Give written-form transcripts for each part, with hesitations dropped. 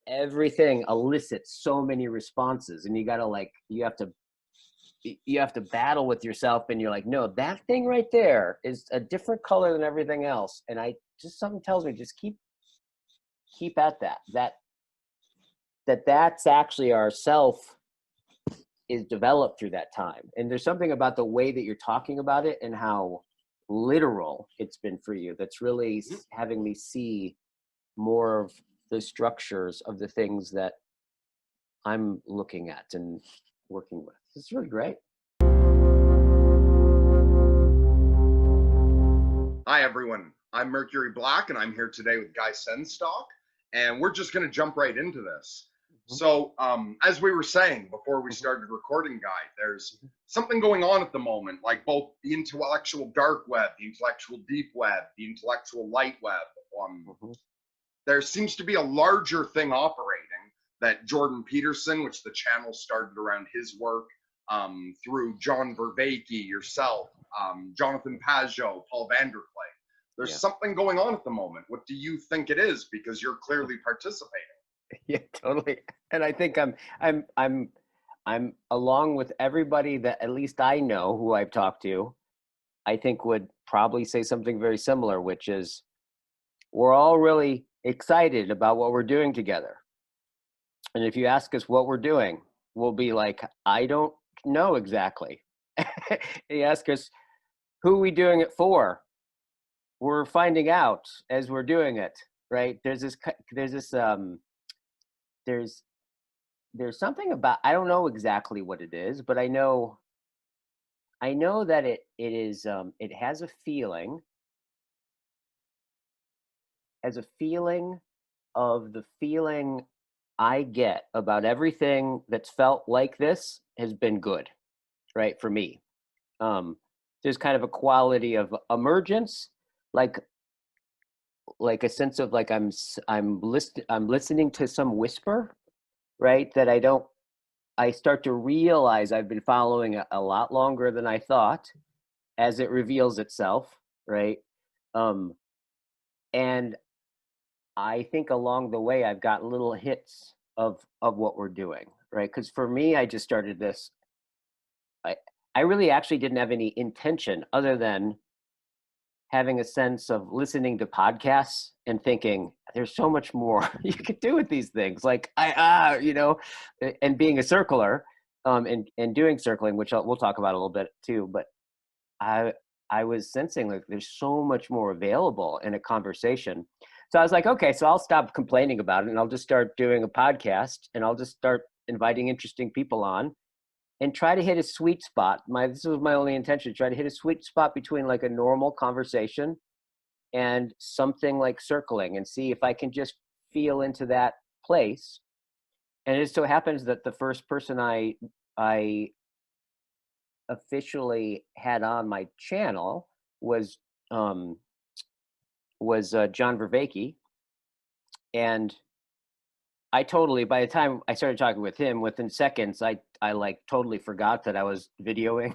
everything elicits so many responses, and you gotta like you have to battle with yourself, and you're like, no, that thing right there is a different color than everything else, and I just, something tells me just keep at that's actually our self is developed through that time. And there's something about the way that you're talking about it and how literal it's been for you that's really having me see more of the structures of the things that I'm looking at and working with. It's really great. Hi, everyone. I'm Mercury Black, and I'm here today with Guy Senstock, and we're just going to jump right into this. So, as we were saying before we started recording, Guy, there's something going on at the moment, like both the intellectual dark web, the intellectual deep web, the intellectual light web. There seems to be a larger thing operating that Jordan Peterson, which the channel started around his work, through John Vervaeke, yourself, Jonathan Pajot, Paul Vanderklay. There's something going on at the moment. What do you think it is? Because you're clearly participating. Yeah, totally. And I think I'm along with everybody that at least I know who I've talked to, I think would probably say something very similar, which is we're all really excited about what we're doing together. And if you ask us what we're doing, we'll be like, I don't know exactly. You ask us, who are we doing it for? We're finding out as we're doing it, right? There's something about, I don't know exactly what it is, but I know that it is it has a feeling of the feeling I get about everything that's felt like this has been good, right? For me. There's kind of a quality of emergence, like a sense of like I'm listening to some whisper, right? That I start to realize I've been following a lot longer than I thought as it reveals itself, right? And I think along the way I've got little hits of what we're doing, right? Because for me, I just started this. I really actually didn't have any intention other than having a sense of listening to podcasts and thinking there's so much more you could do with these things, like and being a circler, and doing circling, which we'll talk about a little bit too. But I was sensing like there's so much more available in a conversation. So I was like, okay, so I'll stop complaining about it and I'll just start doing a podcast, and I'll just start inviting interesting people on and try to hit a sweet spot. This was my only intention, try to hit a sweet spot between like a normal conversation and something like circling, and see if I can just feel into that place. And it so happens that the first person I officially had on my channel was John Vervaeke. And I totally, by the time I started talking with him, within seconds, I like totally forgot that I was videoing.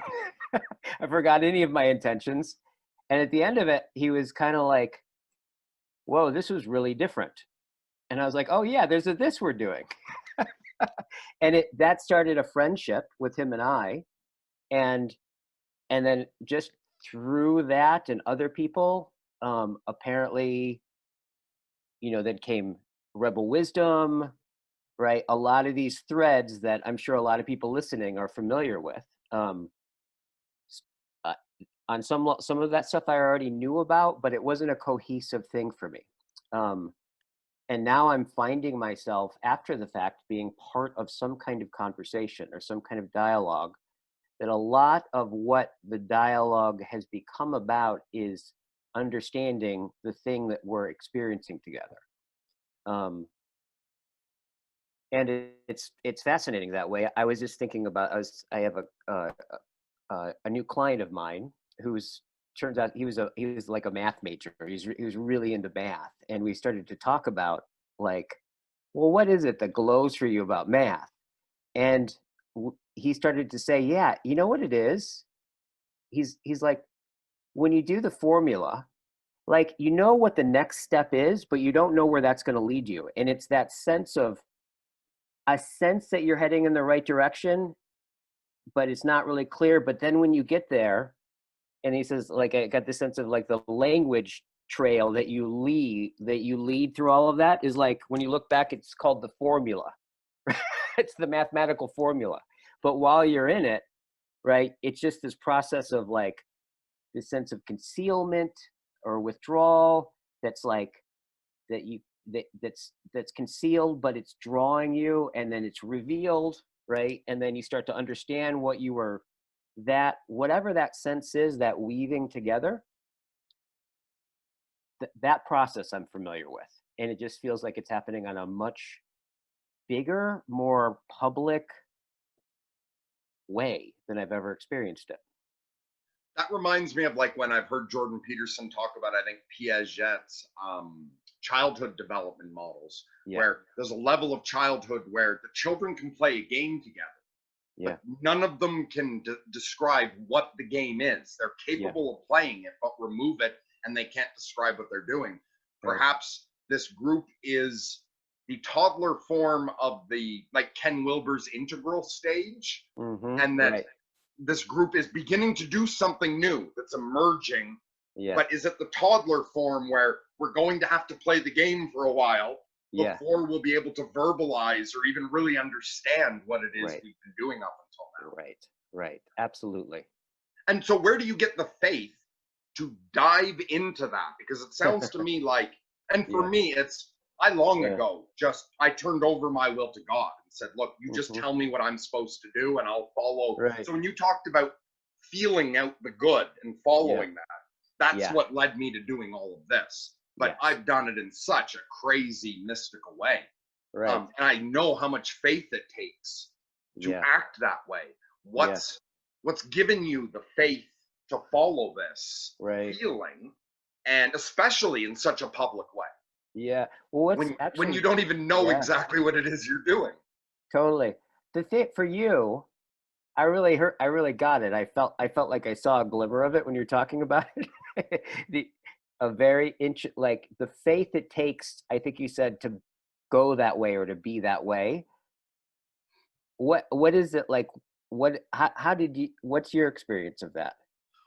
I forgot any of my intentions. And at the end of it, he was kind of like, whoa, this was really different. And I was like, oh yeah, there's this we're doing. And that started a friendship with him and I. And then just through that and other people, apparently, then came Rebel Wisdom, right? A lot of these threads that I'm sure a lot of people listening are familiar with. On some of that stuff I already knew about, but it wasn't a cohesive thing for me. And now I'm finding myself after the fact being part of some kind of conversation or some kind of dialogue, that a lot of what the dialogue has become about is understanding the thing that we're experiencing together. And it's fascinating that way. I was just thinking about, I have a new client of mine who's, turns out he was like a math major. He was really into math, and we started to talk about like, well, what is it that glows for you about math? And he started to say, yeah, you know what it is? He's like, when you do the formula like you know what the next step is, but you don't know where that's going to lead you. And it's that sense of a sense that you're heading in the right direction, but it's not really clear. But then when you get there, and he says, like, I got the sense of like the language trail that you lead through all of that is like when you look back, it's called the formula. It's the mathematical formula. But while you're in it, right, it's just this process of like this sense of concealment or withdrawal that's like that you that's concealed, but it's drawing you, and then it's revealed, right? And then you start to understand what you were, that whatever that sense is, that weaving together, that process I'm familiar with, and it just feels like it's happening on a much bigger, more public way than I've ever experienced it. That reminds me of like when I've heard Jordan Peterson talk about, I think, Piaget's childhood development models, Yeah, where there's a level of childhood where the children can play a game together, yeah, but none of them can describe what the game is. They're yeah, capable of playing it, but remove it and they can't describe what they're doing. right. Perhaps this group is the toddler form of the, like, Ken Wilber's integral stage, Mm-hmm. and that Right. this group is beginning to do something new that's emerging, Yeah, but is it the toddler form where we're going to have to play the game for a while yeah, before we'll be able to verbalize or even really understand what it is right, we've been doing up until now? right, right. Absolutely. And so, where do you get the faith to dive into that? Because it sounds to me like, and for Yeah, me, it's, I long yeah. ago just, I turned over my will to God and said, look, you just Mm-hmm. tell me what I'm supposed to do and I'll follow. Right. So, when you talked about feeling out the good and Yeah, following that, that's yeah, what led me to doing all of this. But yes. I've done it in such a crazy, mystical way. Right. And I know how much faith it takes to Yeah, act that way. yeah, What's given you the faith to follow this right. feeling, and especially in such a public way, Yeah. Well, what's when you actually, don't even know yeah, exactly what it is you're doing? totally. The thing for you, I really got it. I felt like I saw a glimmer of it when you're talking about it. the a very inch like the faith it takes, I think you said, to go that way or to be that way. What is it like? What how did you what's your experience of that?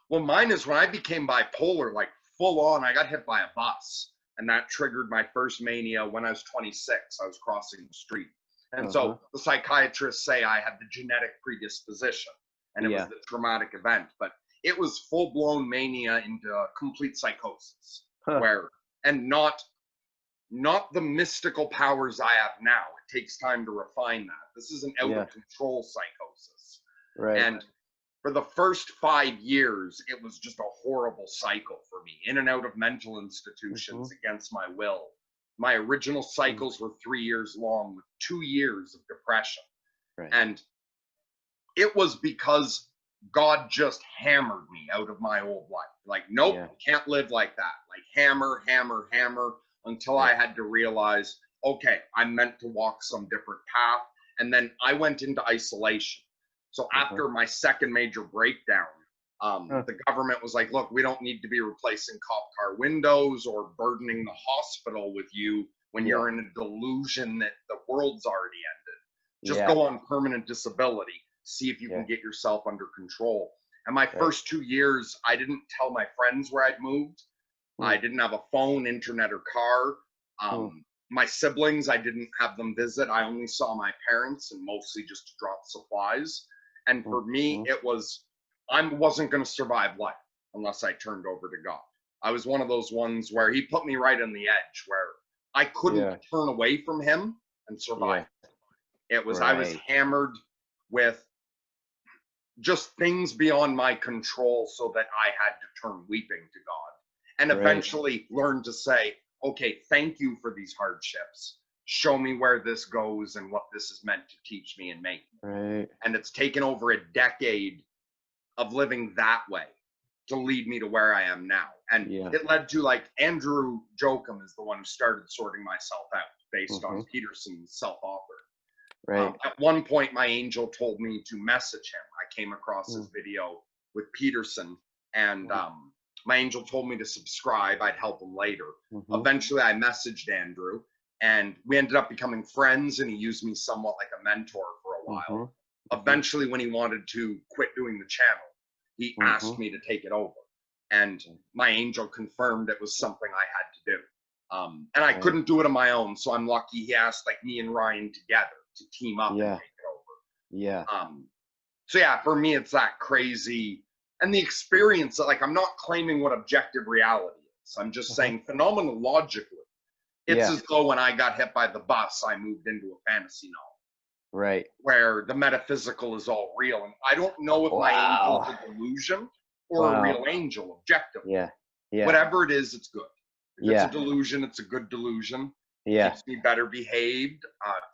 Well, mine is when I became bipolar, like full on. I got hit by a bus, and that triggered my first mania when I was 26. I was crossing the street. And Uh-huh. so the psychiatrists say I had the genetic predisposition, and it was Yeah. the traumatic event. But it was full blown mania into complete psychosis, Huh. where, and not the mystical powers I have now. It takes time to refine that. This is an out Yeah. of control psychosis. Right. And for the first 5 years, it was just a horrible cycle for me, in and out of mental Mm-hmm. institutions against my will. My original Mm. cycles were 3 years long, with 2 years of depression. Right. And it was because God just hammered me out of my old life. Like, nope, Yeah. can't live like that. Like, hammer, hammer, hammer, until Right. I had to realize, okay, I'm meant to walk some different path. And then I went into isolation. So Uh-huh. after my second major breakdown, Huh. the government was like, look, we don't need to be replacing cop car windows or burdening the hospital with you when Yeah. you're in a delusion that the world's already ended. Just Yeah. go on permanent disability, see if you can Yeah. get yourself under control. And my Right. first 2 years, I didn't tell my friends where I'd moved. I Hmm. didn't have a phone, internet, or car. Hmm. My siblings, I didn't have them visit. I only saw my parents, and mostly just to drop supplies. And for me, Hmm. it was, I wasn't going to survive life unless I turned over to God. I was one of those ones where He put me right on the edge, where I couldn't Yeah. turn away from Him and survive. Yeah. It was, I was Right. hammered with just things beyond my control, so that I had to turn weeping to God, and Right. eventually learn to say, okay, thank you for these hardships. Show me where this goes and what this is meant to teach me and make me. Right. And it's taken over a decade of living that way to lead me to where I am now. And Yeah. it led to, like, Andrew Jokum is the one who started sorting myself out based Hmm. on Peterson's self-author. Right. At one point, my angel told me to message him. I came across Mm. his video with Peterson, and Mm. My angel told me to subscribe. I'd help him later. Mhm. Eventually, I messaged Andrew, and we ended up becoming friends. And he used me somewhat like a mentor for a while. Mhm. Mhm. Eventually, when he wanted to quit doing the channel, he asked Mhm. me to take it over. And my angel confirmed it was something I had to do. And I Right. couldn't do it on my own. So I'm lucky he asked like me and Ryan together to team up and Yeah. take it Yeah. over. So yeah, for me, it's that crazy and the experience. Like, I'm not claiming what objective reality is. I'm just Uh-huh. saying phenomenologically, it's Yeah. as though when I got hit by the bus, I moved into a fantasy novel Right. where the metaphysical is all real. And I don't know if my angel Wow. is a delusion or a Wow. real angel objectively. Yeah. Yeah. Whatever it is, it's good. If it's a Yeah. delusion, it's a good delusion. Yeah. Keeps me better behaved,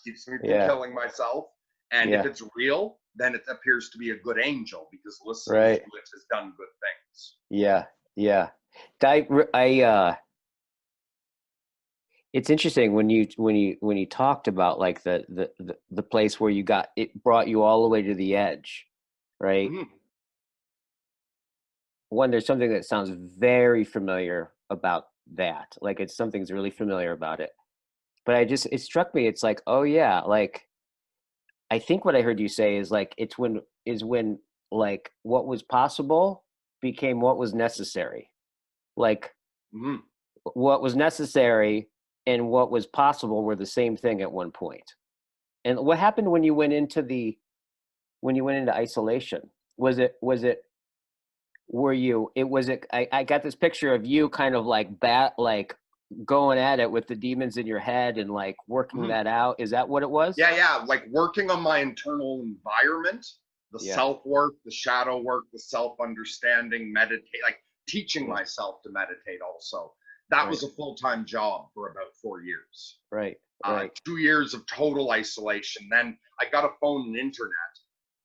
keeps me from Yeah. killing myself. And if Yeah. it's real, then it appears to be a good angel because listening to Right. it has done good things. Yeah. Yeah. I it's interesting when you talked about like the place where you got it brought you all the way to the edge, right? Mhm. One, there's something that sounds very familiar about that. Like it's something's really familiar about it. But it struck me, it's like, oh yeah, like I think what I heard you say is like it's when like what was possible became what was necessary. Like Mhm. what was necessary and what was possible were the same thing at one point. And what happened when you went into isolation? Was it were you it was it I got this picture of you kind of like like going at it with the demons in your head and like working Mhm. that out. Is that what it was? Yeah, yeah. Like working on my internal environment, the Yeah. self work, the shadow work, the self understanding, meditate, like teaching Yeah. myself to meditate also. That Right. was a full time job for about 4 years. Right. Right. 2 years of total isolation. Then I got a phone and internet.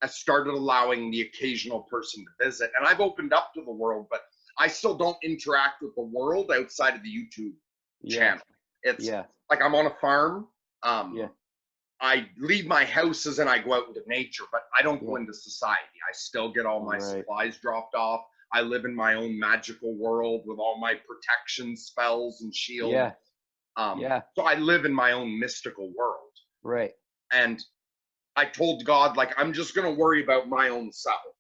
I started allowing the occasional person to visit, and I've opened up to the world, but I still don't interact with the world outside of the YouTube Yeah. channel. It's Yeah. like I'm on a farm. Yeah. I leave my house as in I go out into nature, but I don't go Yeah. into society. I still get all my Right. supplies dropped off. I live in my own magical world with all my protection spells and shields. Yeah. Yeah. So I live in my own mystical world. Right. And I told God, like, I'm just going to worry about my own self.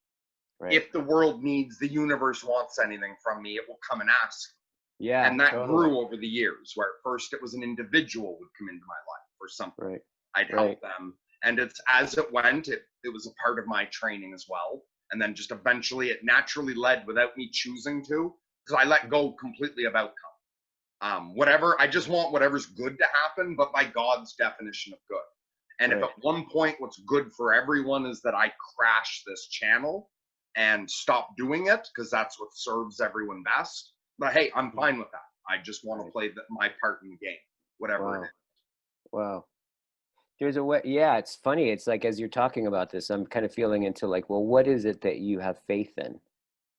Right. If the world needs, the universe wants anything from me, it will come and ask. Yeah. And that Totally. grew over the years, where at first it was an individual would come into my life for something. Right. I'd Right. help them. And it's as it went, it was a part of my training as well. And then just eventually it naturally led without me choosing to, because I let go completely of outcome. Whatever, I just want whatever's good to happen, but by God's definition of good. And if Right. at one point what's good for everyone is that I crash this channel and stop doing it because that's what serves everyone best, but hey, I'm Mhm. fine with that. I just want to Right. play my part in the game, whatever it Wow. is. Wow. There's a way. Yeah, it's funny. It's like as you're talking about this, I'm kind of feeling into like, well, what is it that you have faith in,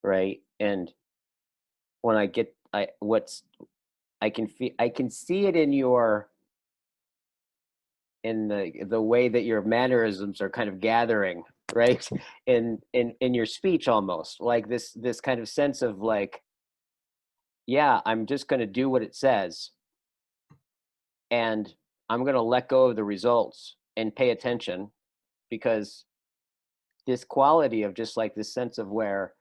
right? And when I get, I what's I can see it in the way that your mannerisms are kind of gathering, right? In your speech almost like this kind of sense of like, yeah, I'm just going to do what it says, and I'm going to let go of the results and pay attention because this quality of just like this sense of where,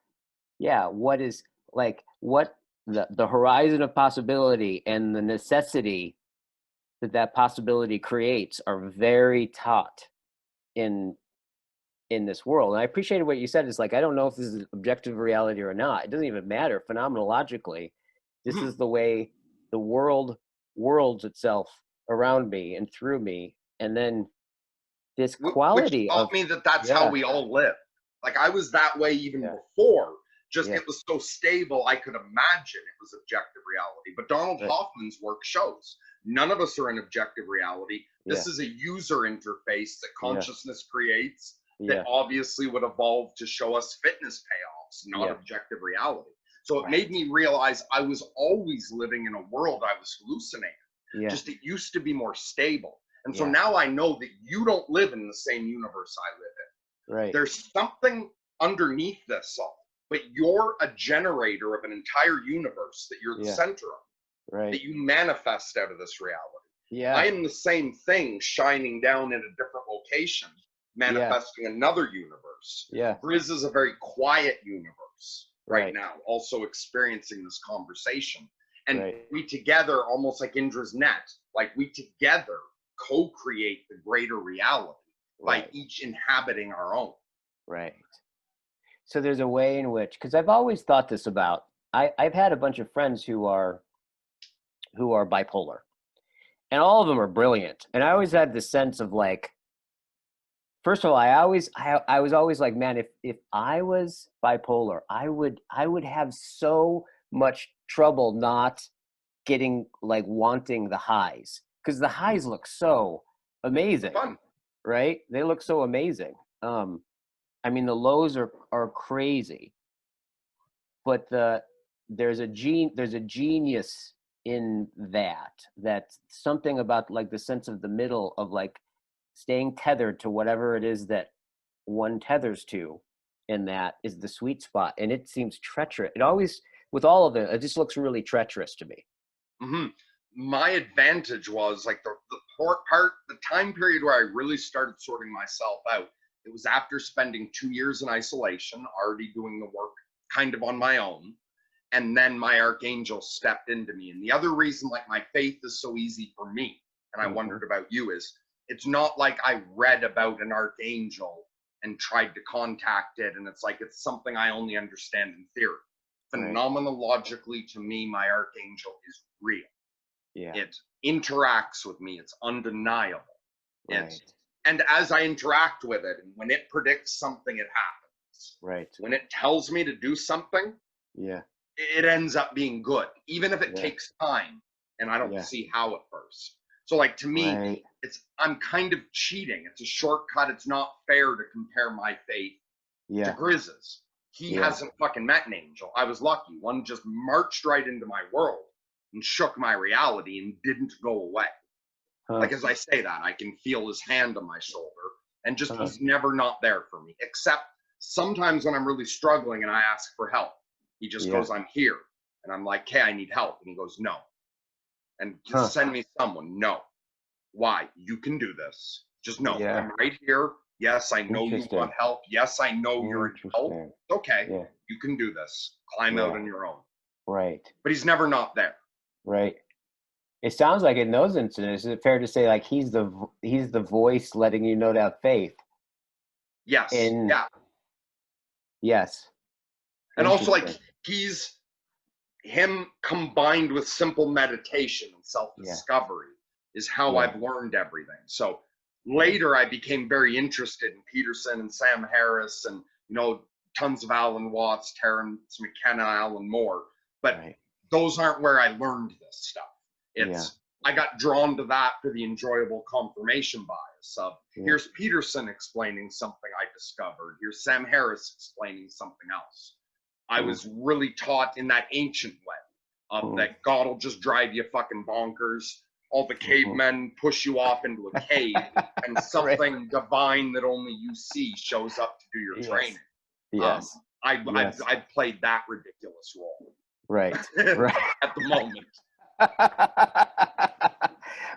yeah, what is like what the horizon of possibility and the necessity that that possibility creates are very taught in in this world. And I appreciated what you said. It's like I don't know if this is objective reality or not. It doesn't even matter. Phenomenologically, this is the way the world worlds itself around me and through me. And then this Which quality taught of, me that that's how yeah, we all live. Like I was that way even yeah, before, just yeah, it was so stable I could imagine it was objective reality. But Donald right, Hoffman's work shows none of us are in objective reality. yeah, This is a user interface that yeah, consciousness creates that yeah, obviously would evolve to show us fitness payoffs, not yeah, objective reality. So it made right, me realize I was always living in a world I was hallucinating. yeah, Just it used to be more stable. And so yeah, now I know that you don't live in the same universe I live in. right, There's something underneath this all. but you're a generator of an entire universe that you're the Yeah. center of, Right. that you manifest out of this reality. I Yeah. am the same thing shining down in a different location, Yeah. manifesting another universe. Yeah. Grizz is a very quiet universe right Right. now, also experiencing this conversation. And Right. we together, almost like Indra's net, like we together co create the greater reality by Right. each inhabiting our own. Right. So there's a way in which, because I've always thought this about, I've had a bunch of friends who are bipolar, and all of them are brilliant. And I always had this sense of like, first of all, I was always like, man, if I was bipolar, I would have so much trouble not getting like wanting the highs, because the highs look so amazing, Fun. right? They look so amazing. I mean, the lows are crazy, but there's a genius in that's something about like the sense of the middle, of like staying tethered to whatever it is that one tethers to, and that is the sweet spot. And it seems treacherous. It always, with all of it, it just looks really treacherous to me. Mm-hmm. My advantage was like the time period where I really started sorting myself out. It was after spending 2 years in isolation, already doing the work kind of on my own. And then my archangel stepped into me. And the other reason, like, my faith is so easy for me, and I Mm-hmm. wondered about you, is it's not like I read about an archangel and tried to contact it. And it's like, it's something I only understand in theory. Right. Phenomenologically, to me, my archangel is real. Yeah. It interacts with me. It's undeniable. It's, Right. and as I interact with it, and when it predicts something, it happens. Right. When it tells me to do something, Yeah. it ends up being good, even if it Yeah. takes time and I don't Yeah. see how at first. So, like, to me, Right. I'm kind of cheating. It's a shortcut. It's not fair to compare my faith to Yeah. Grizz's. He Yeah. hasn't fucking met an angel. I was lucky. One just marched right into my world and shook my reality and didn't go away. Huh. Like, as I say that, I can feel his hand on my shoulder, and just Huh. he's never not there for me, except sometimes when I'm really struggling and I ask for help. He just Yeah. goes, I'm here. And I'm like, hey, I need help. And he goes, no. And just Huh. send me someone. No. Why? You can do this. Just know Yeah. I'm right here. Yes, I know you Interesting. want help. Yes, I know you're in help. Interesting. It's okay. Yeah. You can do this. Climb out Yeah. on your own. Right. But he's never not there. Right. It sounds like in those incidents, is it fair to say like he's the voice letting you know to have faith? Yes. And Yeah. yes. And also, Interesting. like, he's him combined with simple meditation and Yeah. self-discovery is how Yeah. I've learned everything. So later I became very interested in Peterson and Sam Harris and, tons of Alan Watts, Terrence McKenna, Alan Moore. But Right. those aren't where I learned this stuff. Yeah. I got drawn to that for the enjoyable confirmation bias of Yeah. here's Peterson explaining something I discovered. Here's Sam Harris explaining something else. I Mm. was really taught in that ancient way of that God will just drive you fucking bonkers. All the cavemen push you off into a cave, and something Right. divine that only you see shows up to do your Yes. training. Yes. I've played that ridiculous role Right. Right. at the moment.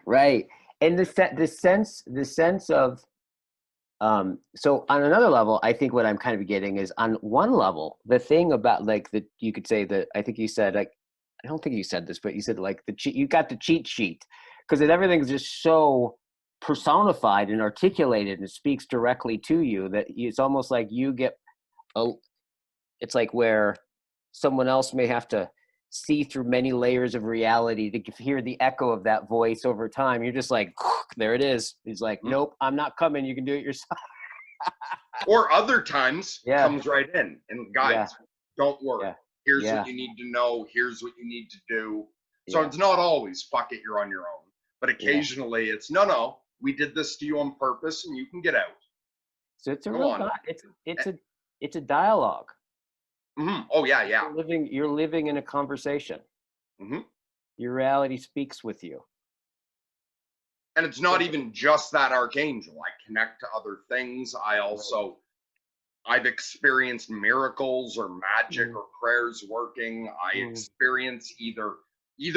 Right. And the sense of so on another level, I think what I'm kind of getting is, on one level, the thing about like the, you could say that, I think you said, like, I don't think you said this, but you said like you got the cheat sheet, because everything's just so personified and articulated and it speaks directly to you that it's almost like you get a, it's like where someone else may have to see through many layers of reality to hear the echo of that voice over time. You're just like, there it is. He's like, nope, I'm not coming. You can do it yourself. Or other times Yeah. comes right in and guides, don't worry. Yeah. Here's Yeah. what you need to know. Here's what you need to do. So Yeah. it's not always fuck it, you're on your own. But occasionally it's no, we did this to you on purpose and you can get out. So it's a Go real, on. it's a dialogue. Mm-hmm. Oh yeah, yeah. You're living in a conversation. Mm-hmm. Your reality speaks with you. And it's not even just that archangel. I connect to other things. I also I've experienced miracles or magic Mm, or prayers working. I mm, experience either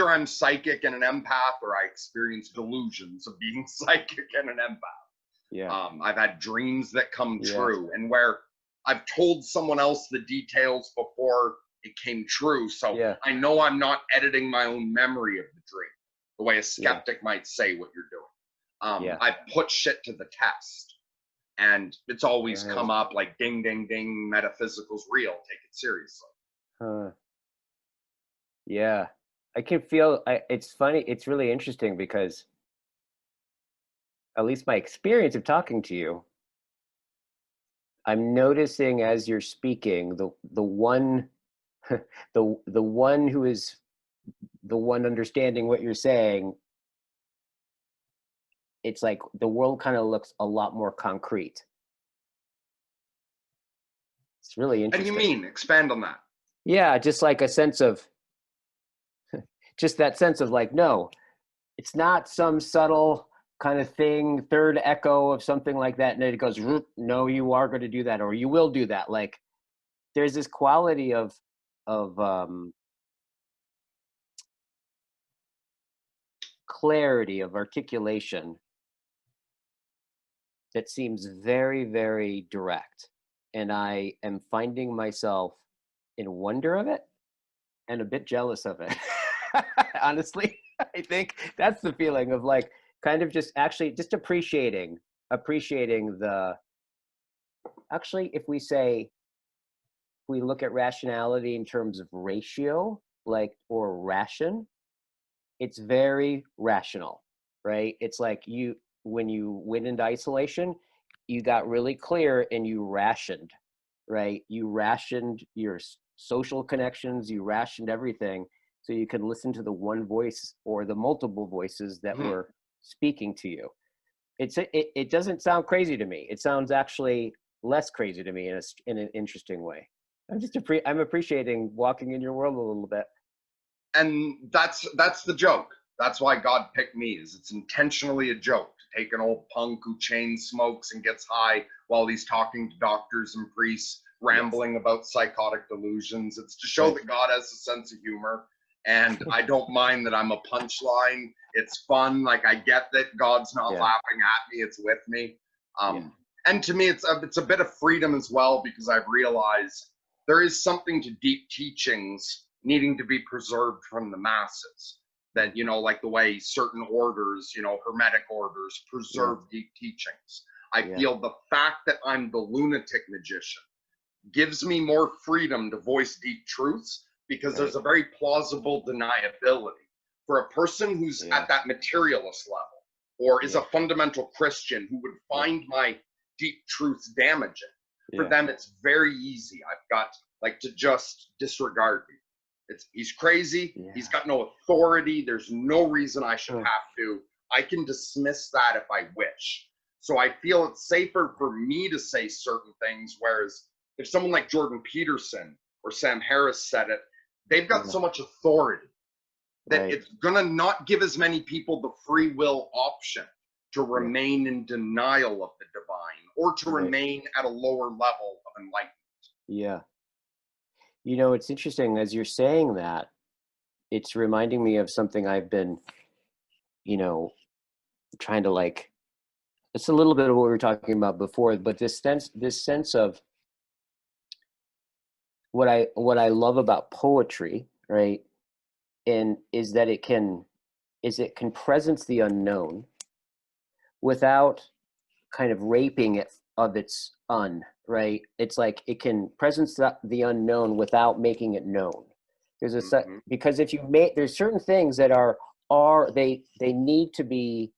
I'm psychic and an empath, or I experience delusions of being psychic and an empath. yeah, I've had dreams that come yeah, true, and where I've told someone else the details before it came true. So yeah, I know I'm not editing my own memory of the dream, the way a yeah, skeptic might say what you're doing. yeah. I've put shit to the test, and it's always Right. come up like ding, ding, ding, metaphysical's real, take it seriously. Huh. Yeah. I can feel it's funny, it's really interesting because at least my experience of talking to you, I'm noticing as you're speaking, the one the one who is the one understanding what you're saying, it's like the world kind of looks a lot more concrete. It's really How do you interesting. mean? Expand on that. Yeah, just like a sense of just that sense of like, no, it's not some subtle kind of thing, third echo of something like that, and then it goes, no, you are going to do that, or you will do that. Like there's this quality of clarity of articulation that seems very, very direct. And I am finding myself in wonder of it and a bit jealous of it. Honestly, I think that's the feeling of like kind of just actually just appreciating the actually if we say we look at rationality in terms of ratio, like or ration, it's very rational, right? It's like you when you went into isolation, you got really clear and you rationed, right? You rationed your social connections, you rationed everything so you could listen to the one voice or the multiple voices that Mhm. were speaking to you. It doesn't sound crazy to me. It sounds actually less crazy to me in an interesting way. I'm appreciating walking in your world a little bit. And that's the joke. That's why God picked me. Is it's intentionally a joke to take an old punk who chain smokes and gets high while he's talking to doctors and priests, Yes. rambling about psychotic delusions. It's to show Right. that God has a sense of humor, and I don't mind that I'm a punchline. It's fun. Like I get that God's not Yeah. laughing at me; it's with me. Yeah. And to me, it's a bit of freedom as well, because I've realized there is something to deep teachings needing to be preserved from the masses. Mm. That, like the way certain orders, Hermetic orders, Yeah. preserve deep teachings. I Yeah. feel the fact that I'm the lunatic magician gives me more freedom to voice deep truths, because Right. there's a very plausible deniability for a person who's Yeah. at that materialist level, or is a Yeah. fundamental Christian who would Yeah. find my deep truths damaging. For Yeah. them, it's very easy. I've got like to just disregard me. He's crazy. He's Yeah. got no authority. There's no reason I should Huh. have to. I can dismiss that if I wish. So I feel it's safer for me to say certain things. Whereas if someone like Jordan Peterson or Sam Harris said it, they've got Yeah. so much authority that Right. it's going to not give as many people the free will option to Yeah. remain in denial of the divine, or to Right. remain at a lower level of enlightenment. Yeah. You know, it's interesting as you're saying that, it's reminding me of something I've been, you know, trying to like, it's a little bit of what we were talking about before, but this sense of what I love about poetry, right? And is that it can presence the unknown without kind of raping it of its right? It's like it can presence the unknown without making it known. There's a set Mm-hmm. because if you make there's certain things that are they need to be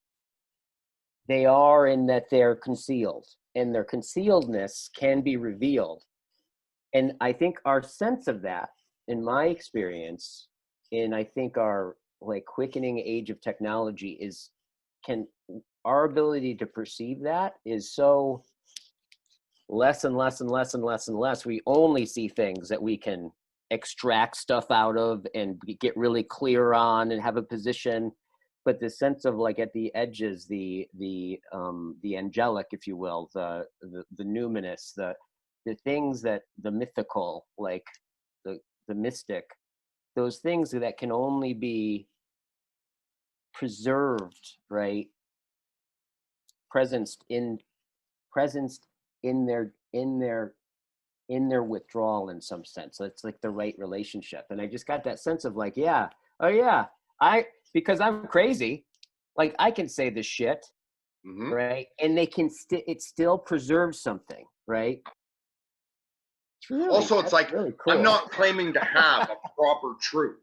they are in that they're concealed and their concealedness can be revealed. And I think our sense of that, in my experience, in I think our like quickening age of technology is can our ability to perceive that is so less and less and less and less and less. We only see things that we can extract stuff out of and get really clear on and have a position. But the sense of like at the edges, the angelic, if you will, the numinous, the things that the mythical, like the mystic, those things that can only be preserved, right? Presence in presence in their withdrawal in some sense. So it's like the right relationship. And I just got that sense of like, yeah, oh yeah, because I'm crazy, like I can say this shit, Mm-hmm. right? And they can it still preserves something, right? Also, it's That's like really I'm cool. not claiming to have a proper truth.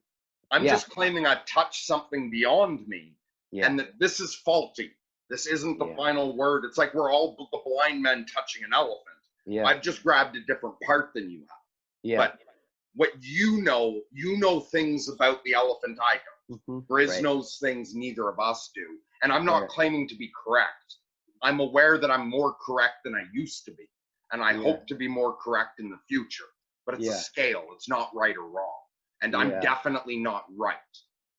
I'm Yeah, just claiming I've touched something beyond me yeah, and that this is faulty. This isn't the yeah, final word. It's like we're all the blind men touching an elephant. yeah, I've just grabbed a different part than you have. yeah. But what you know things about the elephant I don't. Hmm. Grizz Right, knows things neither of us do. And I'm not right. claiming to be correct. I'm aware that I'm more correct than I used to be. And I Yeah, hope to be more correct in the future. But it's a yeah, scale, it's not right or wrong. And I'm yeah, definitely not right.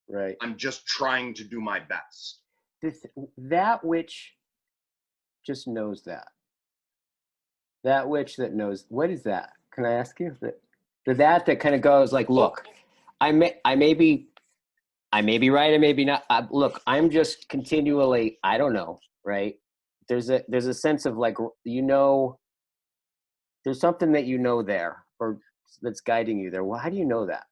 right. I'm just trying to do my best. This, that which just knows that which that knows, what is that? Can I ask you that kind of goes like, Oh, look, I may be right, I may be not. Look, I'm just continually, I don't know, right? There's a sense of like, there's something that there, or that's guiding you there. Well, how do you know that?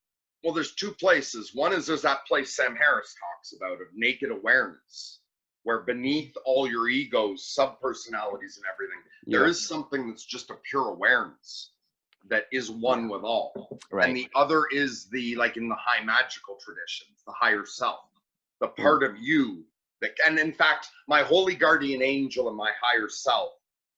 well, there's two places. One is there's that place Sam Harris talks about of naked awareness, where beneath all your egos, subpersonalities, and everything, there Yeah, is something that's just a pure awareness that is yeah, one with all. And right. the other is the, like in the high magical traditions, the higher self, the Mm, part of you that, and in fact, my holy guardian angel and my higher self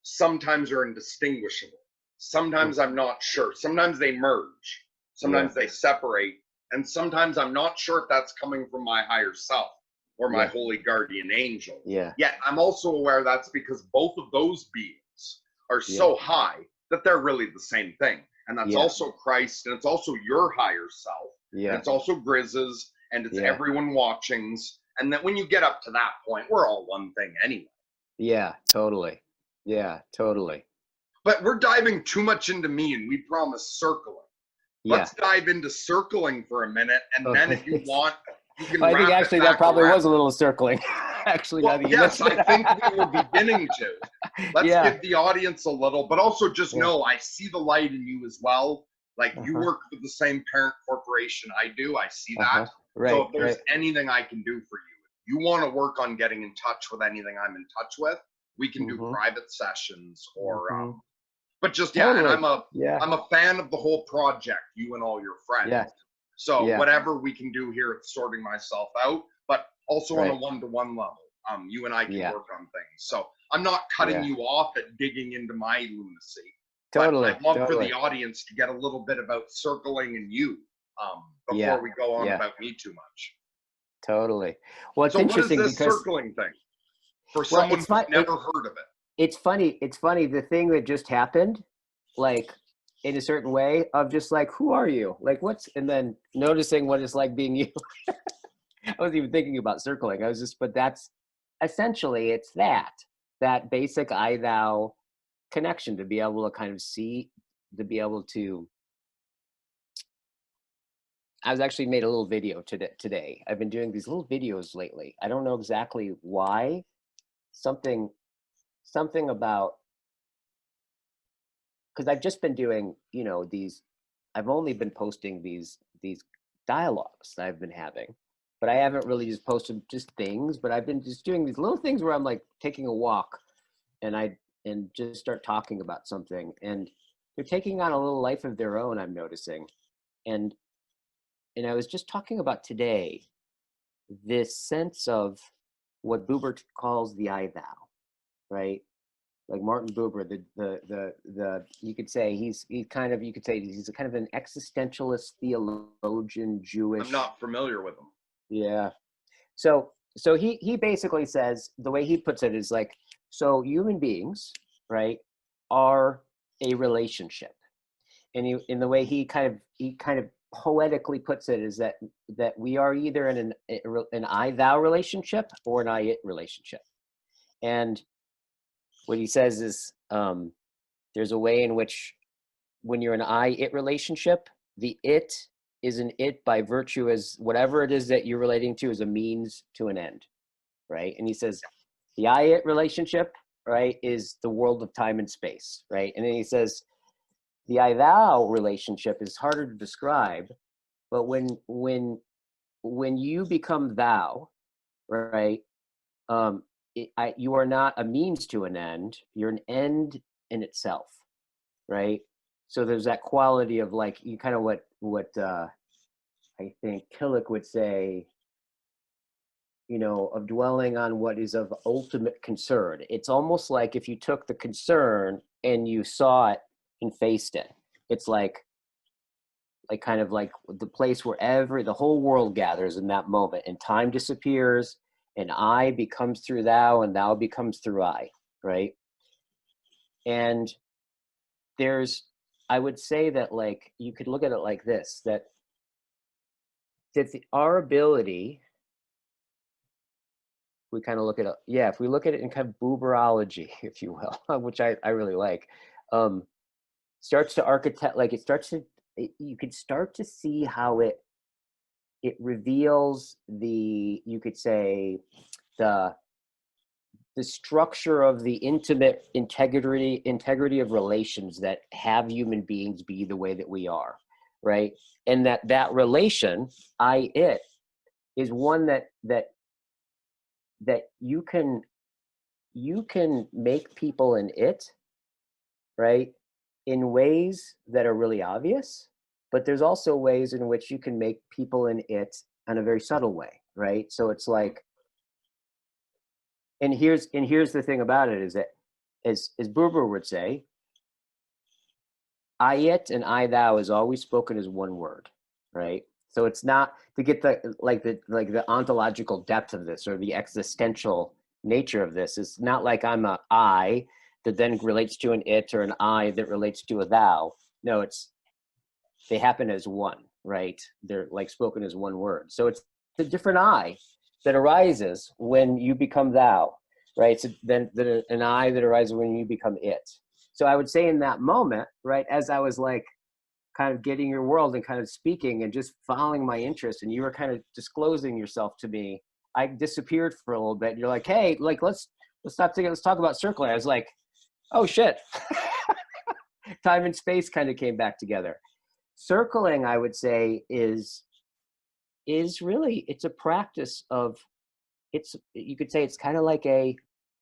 sometimes are indistinguishable. mm, Sometimes I'm not sure. Sometimes they merge. yeah, Sometimes they separate. And sometimes I'm not sure if that's coming from my higher self or my yeah, holy guardian angel. yeah, Yet I'm also aware that's because both of those beings are yeah, so high that they're really the same thing. And that's yeah, also Christ, and it's also your higher self, and yeah, it's also Grizz's, and it's yeah, everyone watching's. And that when you get up to that point, we're all one thing anyway. yeah, totally. Yeah, totally. But we're diving too much into me, and we promise circling. Yeah. Let's dive into circling for a minute, and then if you Okay. want, you can I think wrap it actually that back probably around. was a little circling. Actually, now Well, that you yes, mention I think we were it. beginning to. Let's Yeah. give the audience a little, but also just Yeah. know I see the light in you as well. Like you Uh-huh. work for the same parent corporation I do. I see that. Uh-huh. So Right. if there's Right. anything I can do for you, if you want to work on getting in touch with anything I'm in touch with, we can do Mm-hmm. private sessions or Mm-hmm. but just yeah, and Totally. Yeah. I'm a fan of the whole project, you and all your friends. Yeah. So Yeah. whatever we can do here at sorting myself out, but also on a Right. one-to-one level, you and I can Yeah. work on things. So I'm not cutting Yeah. you off at digging into my lunacy, but Totally. I'd love for Totally. the audience to get a little bit about circling and you Yeah. before we go on Yeah. about me too much. Totally. Well, it's So what is interesting this because, circling thing for well, someone who's never heard of it? it's funny. It's funny. The thing that just happened, like in a certain way of just like, who are you? Like and then noticing what it's like being you. I wasn't even thinking about circling. But that's essentially, it's that basic I thou connection, to be able to kind of see, to be able to. I was actually made a little video today. I've been doing these little videos lately. I don't know exactly why. Something, something about, because I've just been doing, I've only been posting these dialogues that I've been having, but I haven't really just posted just things, but I've been just doing these little things where I'm like taking a walk and and just start talking about something, and they're taking on a little life of their own, I'm noticing. And I was just talking about today this sense of what Buber calls the I thou, right? Like Martin Buber, you could say you could say he's a kind of an existentialist theologian, I'm Jewish. not familiar with them. Yeah. So he basically says, the way he puts it is like, so human beings, right, are a relationship. And in the way he kind of poetically puts it is that we are either in an I thou relationship or an I it relationship. And what he says is, there's a way in which when you're in an I-it relationship, the it is an it by virtue as whatever it is that you're relating to is a means to an end, right? And he says the I-it relationship, right, is the world of time and space, right? And then he says the I-thou relationship is harder to describe, but when you become thou, right, you are not a means to an end. You're an end in itself, right? So there's that quality of like you kind of what I think Killick would say, you know, of dwelling on what is of ultimate concern. It's almost like if you took the concern and you saw it and faced it. It's like kind of like the place where the whole world gathers in that moment, and time disappears, and I becomes through thou, and thou becomes through I, right? And there's, I would say that like you could look at it like this, that our ability, we kind of look at it, yeah, if we look at it in kind of Buberology, if you will, which I really like, um, starts to architect, like it starts to, you could start to see how it reveals the, you could say, the the structure of the intimate integrity of relations that have human beings be the way that we are, right? And that relation, I it, is one that you can make people in it, right, in ways that are really obvious, but there's also ways in which you can make people in it in a very subtle way, right? So it's like, and here's the thing about it is that, as Buber would say, I it and I thou is always spoken as one word, right? So it's not to get the ontological depth of this or the existential nature of this. It's not like I'm a I that then relates to an it or an I that relates to a thou. No, it's they happen as one, right? They're like spoken as one word. So it's a different I that arises when you become thou, right? So then an I that arises when you become it. So I would say in that moment, right, as I was like kind of getting your world and kind of speaking and just following my interest, and you were kind of disclosing yourself to me, I disappeared for a little bit. And you're like, hey, like let's stop thinking, let's talk about circling. I was like, oh shit. Time and space kind of came back together. Circling, I would say, is really, it's a practice of, it's, you could say it's kind of like a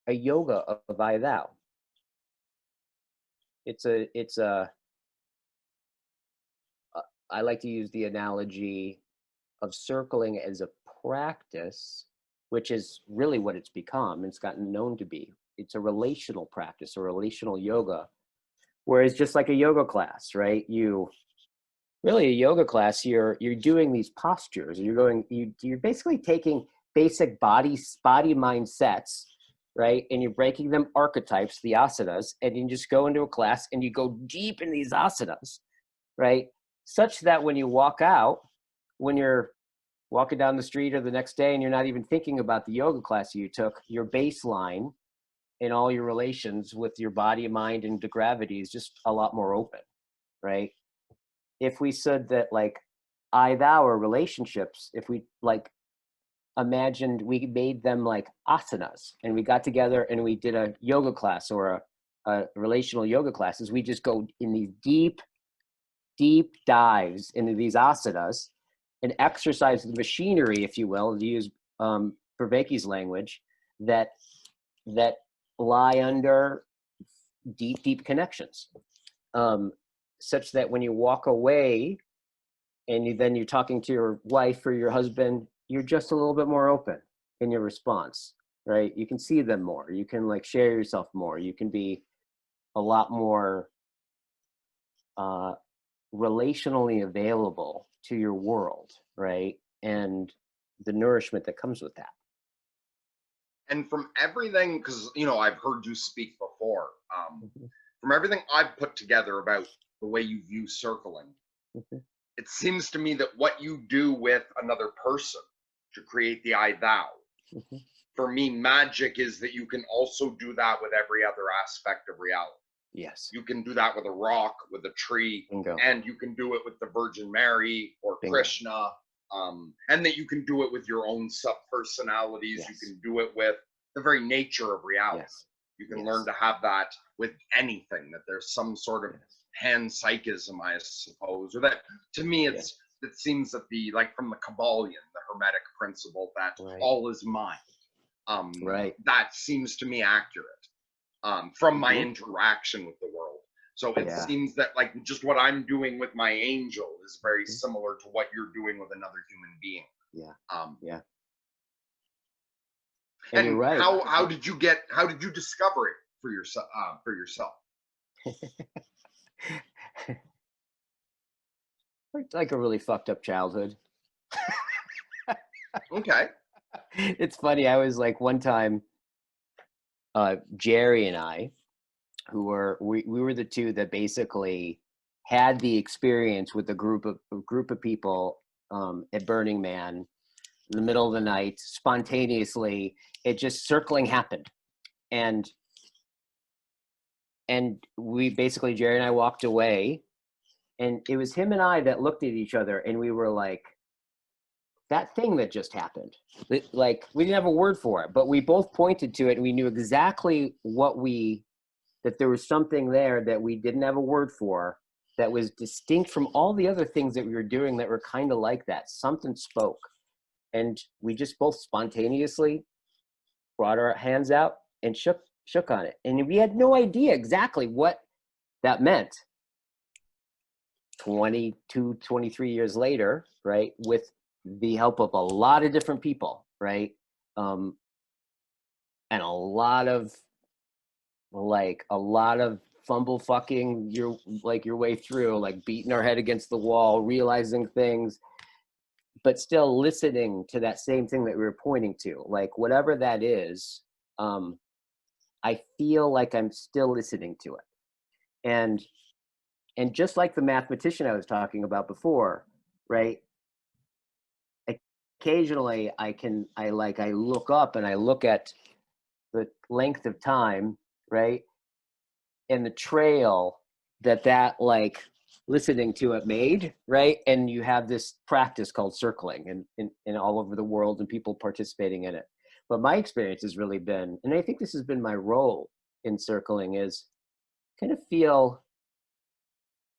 yoga of I thou. It's a I like to use the analogy of circling as a practice, which is really what it's become. It's gotten known to be. It's a relational practice, a relational yoga, whereas just like a yoga class, right? Really a yoga class, you're doing these postures. You're basically taking basic body mind sets, right? And you're breaking them archetypes, the asanas, and you just go into a class and you go deep in these asanas, right? Such that when you walk out, when you're walking down the street or the next day and you're not even thinking about the yoga class you took, your baseline in all your relations with your body, mind, and the gravity is just a lot more open, right? If we said that like I thou or relationships, if we like imagined we made them like asanas and we got together and we did a yoga class or a relational yoga classes, we just go in these deep dives into these asanas and exercise the machinery, if you will, to use Vervaeke's language, that that lie under deep connections, such that when you walk away and then you're talking to your wife or your husband, you're just a little bit more open in your response, right? You can see them more. You can like share yourself more. You can be a lot more uh, relationally available to your world, right? And the nourishment that comes with that. And from everything, because I've heard you speak before, Mhm, from everything I've put together about the way you view circling, mhm, it seems to me that what you do with another person to create the I thou, mhm. for me, magic is that you can also do that with every other aspect of reality. Yes. You can do that with a rock, with a tree, Bingo. and you can do it with the Virgin Mary or Bingo. Krishna. And that you can do it with your own sub personalities. You Yes. can do it with the very nature of reality. Yes. You can learn Yes. to have that with anything, that there's some sort of Yes. panpsychism, I suppose, or that to me, Yes. it seems that like from the Kabbalion, the Hermetic principle that Right. all is mind. Right. That seems to me accurate from my Mm-hmm. interaction with the world. So it Yeah. seems that like just what I'm doing with my angel is very Mm-hmm. similar to what you're doing with another human being. Yeah. Um, Yeah. And you're and right. how did you discover it for yourself? It's like a really fucked up childhood. Okay. It's funny. I was like one time, Jerry and I, we were the two that basically had the experience with a group of people at Burning Man in the middle of the night, spontaneously. It just circling happened, and we basically, Jerry and I walked away, and it was him and I that looked at each other, and we were like, that thing that just happened. Like, we didn't have a word for it, but we both pointed to it, and we knew exactly that there was something there that we didn't have a word for, that was distinct from all the other things that we were doing that were kind of like that. Something spoke, and we just both spontaneously brought our hands out and shook on it, and we had no idea exactly what that meant. 22, 23 years later, right, with the help of a lot of different people, right, and a lot of fumble fucking your way through, like beating our head against the wall, realizing things, but still listening to that same thing that we were pointing to, like whatever that is. I feel like I'm still listening to it, and just like the mathematician I was talking about before, right? Occasionally I look up and I look at the length of time, right? And the trail that like listening to it made, right? And you have this practice called circling in all over the world and people participating in it. But my experience has really been, and I think this has been my role in circling, is kind of feel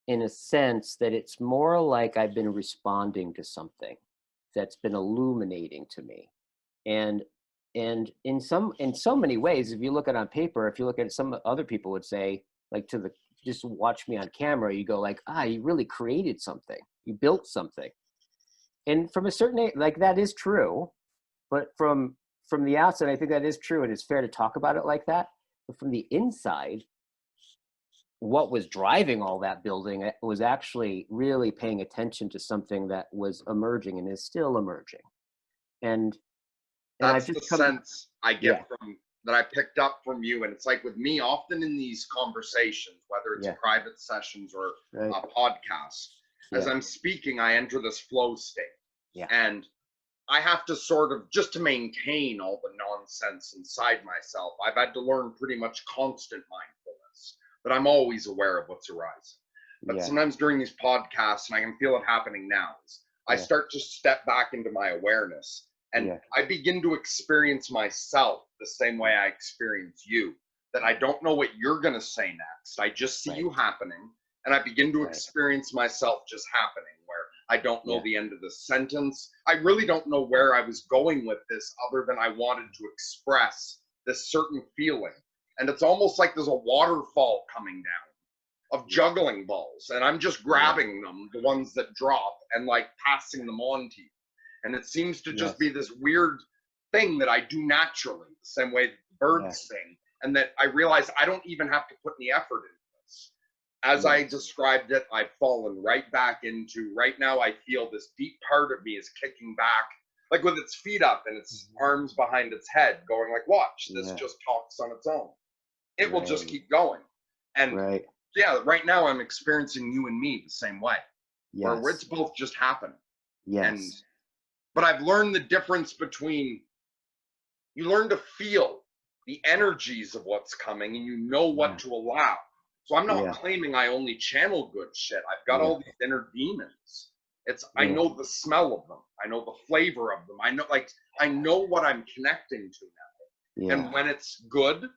in a sense that it's more like I've been responding to something that's been illuminating to me. And in so many ways, if you look at it on paper, if you look at it, some other people would say, like, just watch me on camera, you go like, you really created something, you built something. And from a certain age, like, that is true. But from the outside, I think that is true, and it's fair to talk about it like that. But from the inside, what was driving all that building was actually really paying attention to something that was emerging and is still emerging. And I've That's the just come to, sense I yeah, get from that I picked up from you. And it's like with me, often in these conversations, whether it's yeah, private sessions or right, podcasts, as yeah, I'm speaking, I enter this flow state. yeah, And I have to sort of, just to maintain all the nonsense inside myself, I've had to learn pretty much constant mindfulness, that I'm always aware of what's arising. But yeah, sometimes during these podcasts, and I can feel it happening now, is I yeah, start to step back into my awareness and yeah, I begin to experience myself the same way I experience you. That I don't know what you're going to say next. I just see right, you happening, and I begin to right, experience myself just happening, where I don't know yeah, the end of the sentence. I really don't know where I was going with this, other than I wanted to express this certain feeling. And it's almost like there's a waterfall coming down of yeah, juggling balls, and I'm just yeah, grabbing them, the ones that drop, and like passing them on to you. And it seems to just be yes, this weird thing that I do naturally, the same way yeah, birds sing, and that I realize I don't even have to put any effort into this. As I yes, described it, I've fallen right back into, right now I feel this deep part of me is kicking back, like with its feet up and its mhm, arms behind its head, going like, watch, this yeah, just talks on its own. It will just right, keep going. And right, yeah, right now I'm experiencing you and me the same way, where it's yes, both just happening. And yes, but I've learned the difference between, you learn to feel the energies of what's coming and you know what yeah, to allow. So I'm not Yeah. claiming I only channel good shit. I've got Yeah. all these inner demons. I Yeah. know the smell of them. I know the flavor of them. I know what I'm connecting to now. Yeah. And when it's good,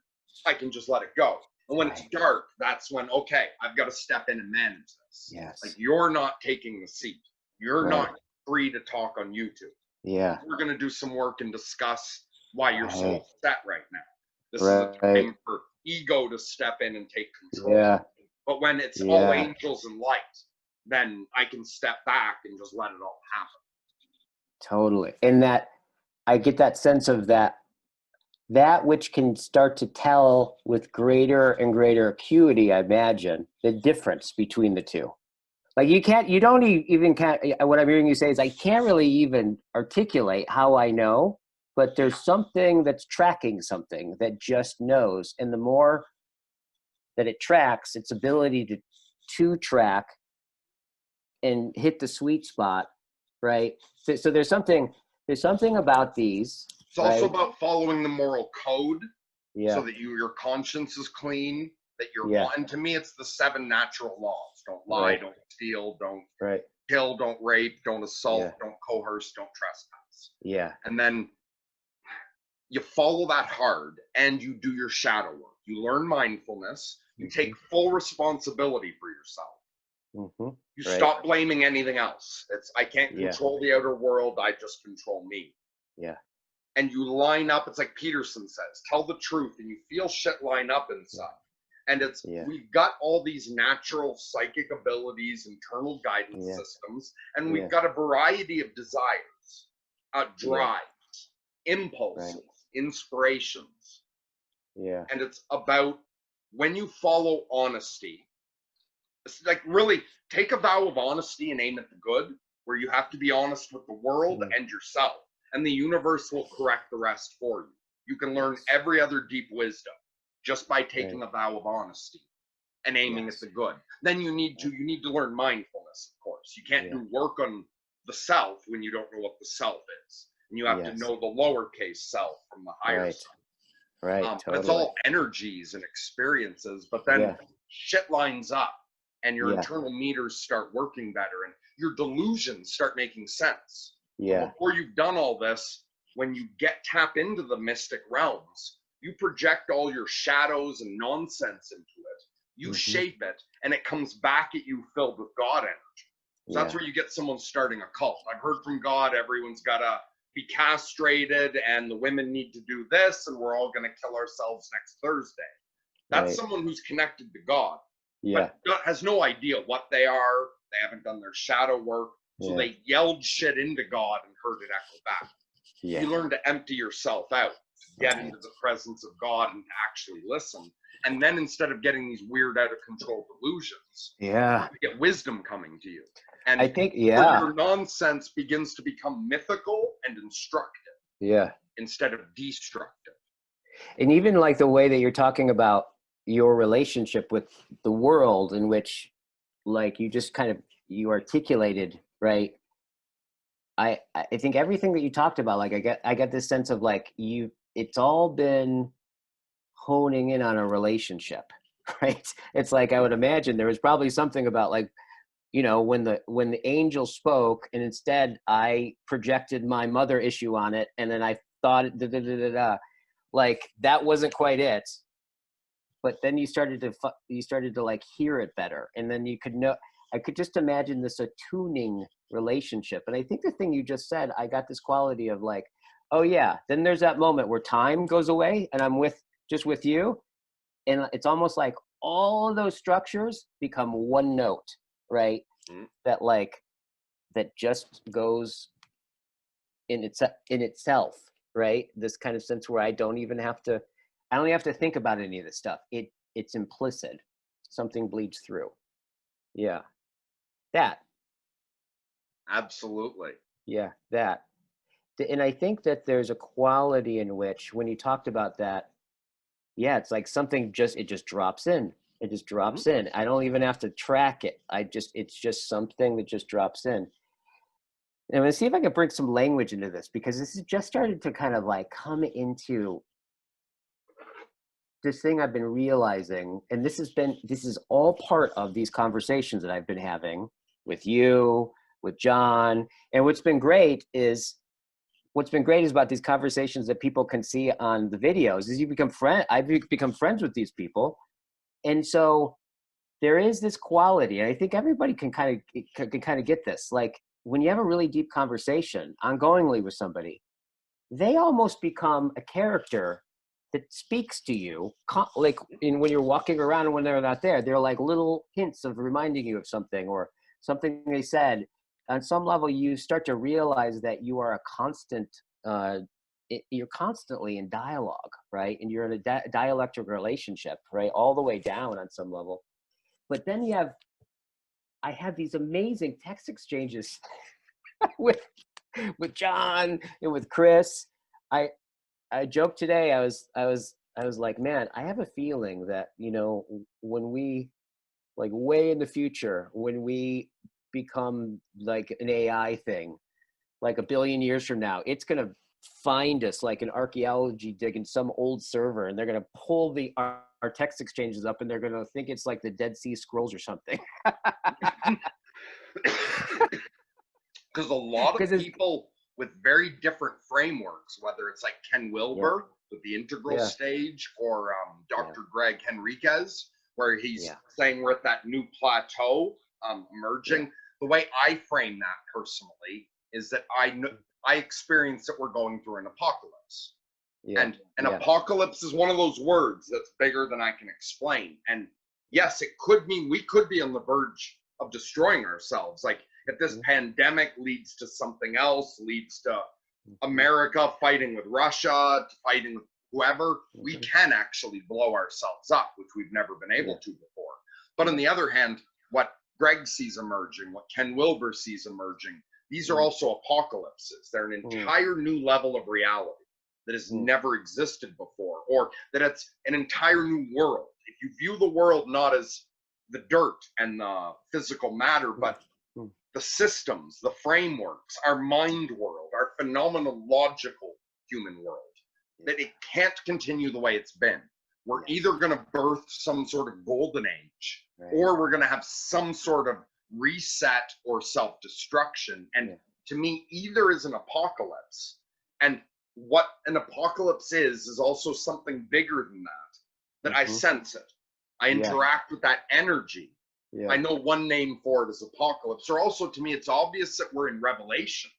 I can just let it go. And when it's Right. dark, that's when, okay, I've got to step in and manage this. Like, Yes. you're not taking the seat. You're Right. not free to talk on YouTube. Yeah. We're going to do some work and discuss why you're so Right. upset right now. This is a Right. time for ego to step in and take control. Yeah. But when it's all Yeah. angels and light, then I can step back and just let it all happen. Totally. And that I get that sense of that which can start to tell with greater and greater acuity, I imagine, the difference between the two. Like you don't even can't, what I'm hearing you say is I can't really even articulate how I know, but there's something that's tracking something that just knows. And the more that it tracks, its ability to track and hit the sweet spot, right? So there's something about these, It's also right? about following the moral code so Yeah, that your conscience is clean, that you're yeah, and to me it's the 7 natural laws. Don't lie, right, don't steal, don't right, kill, don't rape, don't assault, yeah, don't coerce, don't trespass. yeah, And then you follow that hard and you do your shadow work. You learn mindfulness, you mm-hmm, take full responsibility for yourself. mm-hmm, You right, stop blaming anything else. It's I can't yeah, control the outer world, I just control me. yeah, And you line up, it's like Peterson says, tell the truth, and you feel shit line up inside. And yeah, we've got all these natural psychic abilities, internal guidance yeah, systems, and yeah, we've got a variety of desires, yeah, drives, right, impulses, inspirations. yeah, And it's about when you follow honesty, it's like really take a vow of honesty and aim at the good, where you have to be honest with the world mm, and yourself, and the universe will correct the rest for you. You can learn yes, every other deep wisdom just by right, taking a vow of honesty and aiming at yes, the good. Then right, you need to learn mindfulness, of course. You can't yeah, do work on the self when you don't know what the self is. And you have to yes, know the lowercase self from the higher right, self. right, But it's totally, all energies and experiences. But then yeah, shit lines up and your yeah, internal meters start working better and your delusions start making sense. But yeah, before you've done all this, when you tap into the mystic realms, you project all your shadows and nonsense into it. You mm-hmm, shape it and it comes back at you filled with God energy. So that's yeah, where you get someone starting a cult. I've heard from God, everyone's got to be castrated and the women need to do this and we're all going to kill ourselves next Thursday. That's right, someone who's connected to God, yeah, but has no idea what they are. They haven't done their shadow work. So yeah, they yelled shit into God and heard it echo back. yeah, You learn to empty yourself out, to get right, into the presence of God and to actually listen. And then instead of getting these weird, out of control delusions, yeah, you get wisdom coming to you. I And think, where yeah, your nonsense begins to become mythical and instructive yeah. instead of destructive. And even like the way that you're talking about your relationship with the world, in which like you just kind of you articulated, right? I think everything that you talked about, like I get this sense of like you it's all been honing in on a relationship, right? It's like I would imagine there was probably something about like, when the angel spoke and instead I projected my mother issue on it and then I thought da, da, da, da, da, like that wasn't quite it, but then you started to like hear it better, and then you could know. I could just imagine this attuning relationship. And I think the thing you just said, I got this quality of like, oh yeah, then there's that moment where time goes away and I'm just with you, and it's almost like all of those structures become one note, right? Mm. that like that just goes in itself, right? This kind of sense where I don't have to think about any of this stuff. It's implicit. Something bleeds through. Yeah. That. Absolutely. Yeah, that. And I think that there's a quality in which when you talked about that, yeah, it's like something it just drops in. It just Mm-hmm. drops in. I don't even have to track it. It's just something that just drops in. And I'm gonna see if I can bring some language into this because this has just started to kind of like come into this thing I've been realizing, and this is all part of these conversations that I've been having with you, with John. And what's been great is about these conversations that people can see on the videos is I've become friends with these people. And so there is this quality, and I think everybody can kind of get this. Like when you have a really deep conversation ongoingly with somebody, they almost become a character that speaks to you, like when you're walking around and when they're not there. They're like little hints of reminding you of something or something they said. On some level, you start to realize that you are a constant. You're constantly in dialogue, right? And you're in a dialectic relationship, right, all the way down on some level. But then I have these amazing text exchanges with John and with Chris. I I joked today. I was like, man, I have a feeling that when we like way in the future, when we become like an AI thing, like a billion years from now, it's gonna find us like an archaeology dig in some old server, and they're gonna pull our text exchanges up, and they're gonna think it's like the Dead Sea Scrolls or something. Because a lot of Because it's people with very different frameworks, whether it's like Ken yeah, Wilber with the integral yeah, stage, or yeah, Dr. Greg Henriquez, where he's yeah, saying we're at that new plateau yeah, emerging. The way I frame that personally is that I experience that we're going through an apocalypse. yeah, And an yeah, apocalypse is one of those words that's bigger than I can explain. And yes, it could mean we could be on the verge of destroying ourselves. Like if this mhm, pandemic leads to something else, leads to mhm, America fighting with Russia, fighting with whoever, we mhm, can actually blow ourselves up, which we've never been able yeah, to before. But on yeah, the other hand, what Greg sees emerging, what Ken Wilber sees emerging, these are mm, also apocalypses. They're an mm, entire new level of reality that has mm, never existed before, or that it's an entire new world. If you view the world not as the dirt and the physical matter, mm, but mm, the systems, the frameworks, our mind world, our phenomenological human world, yeah, that it can't continue the way it's been. We're yes, either going to birth some sort of golden age, right, or we're going to have some sort of reset or self destruction. And yeah, to me, either is an apocalypse. And what an apocalypse is also something bigger than that, that I hmm, sense it. I yeah, interact with that energy. I yeah, know one name for it is apocalypse. Or also, to me, it's obvious that we're in Revelation,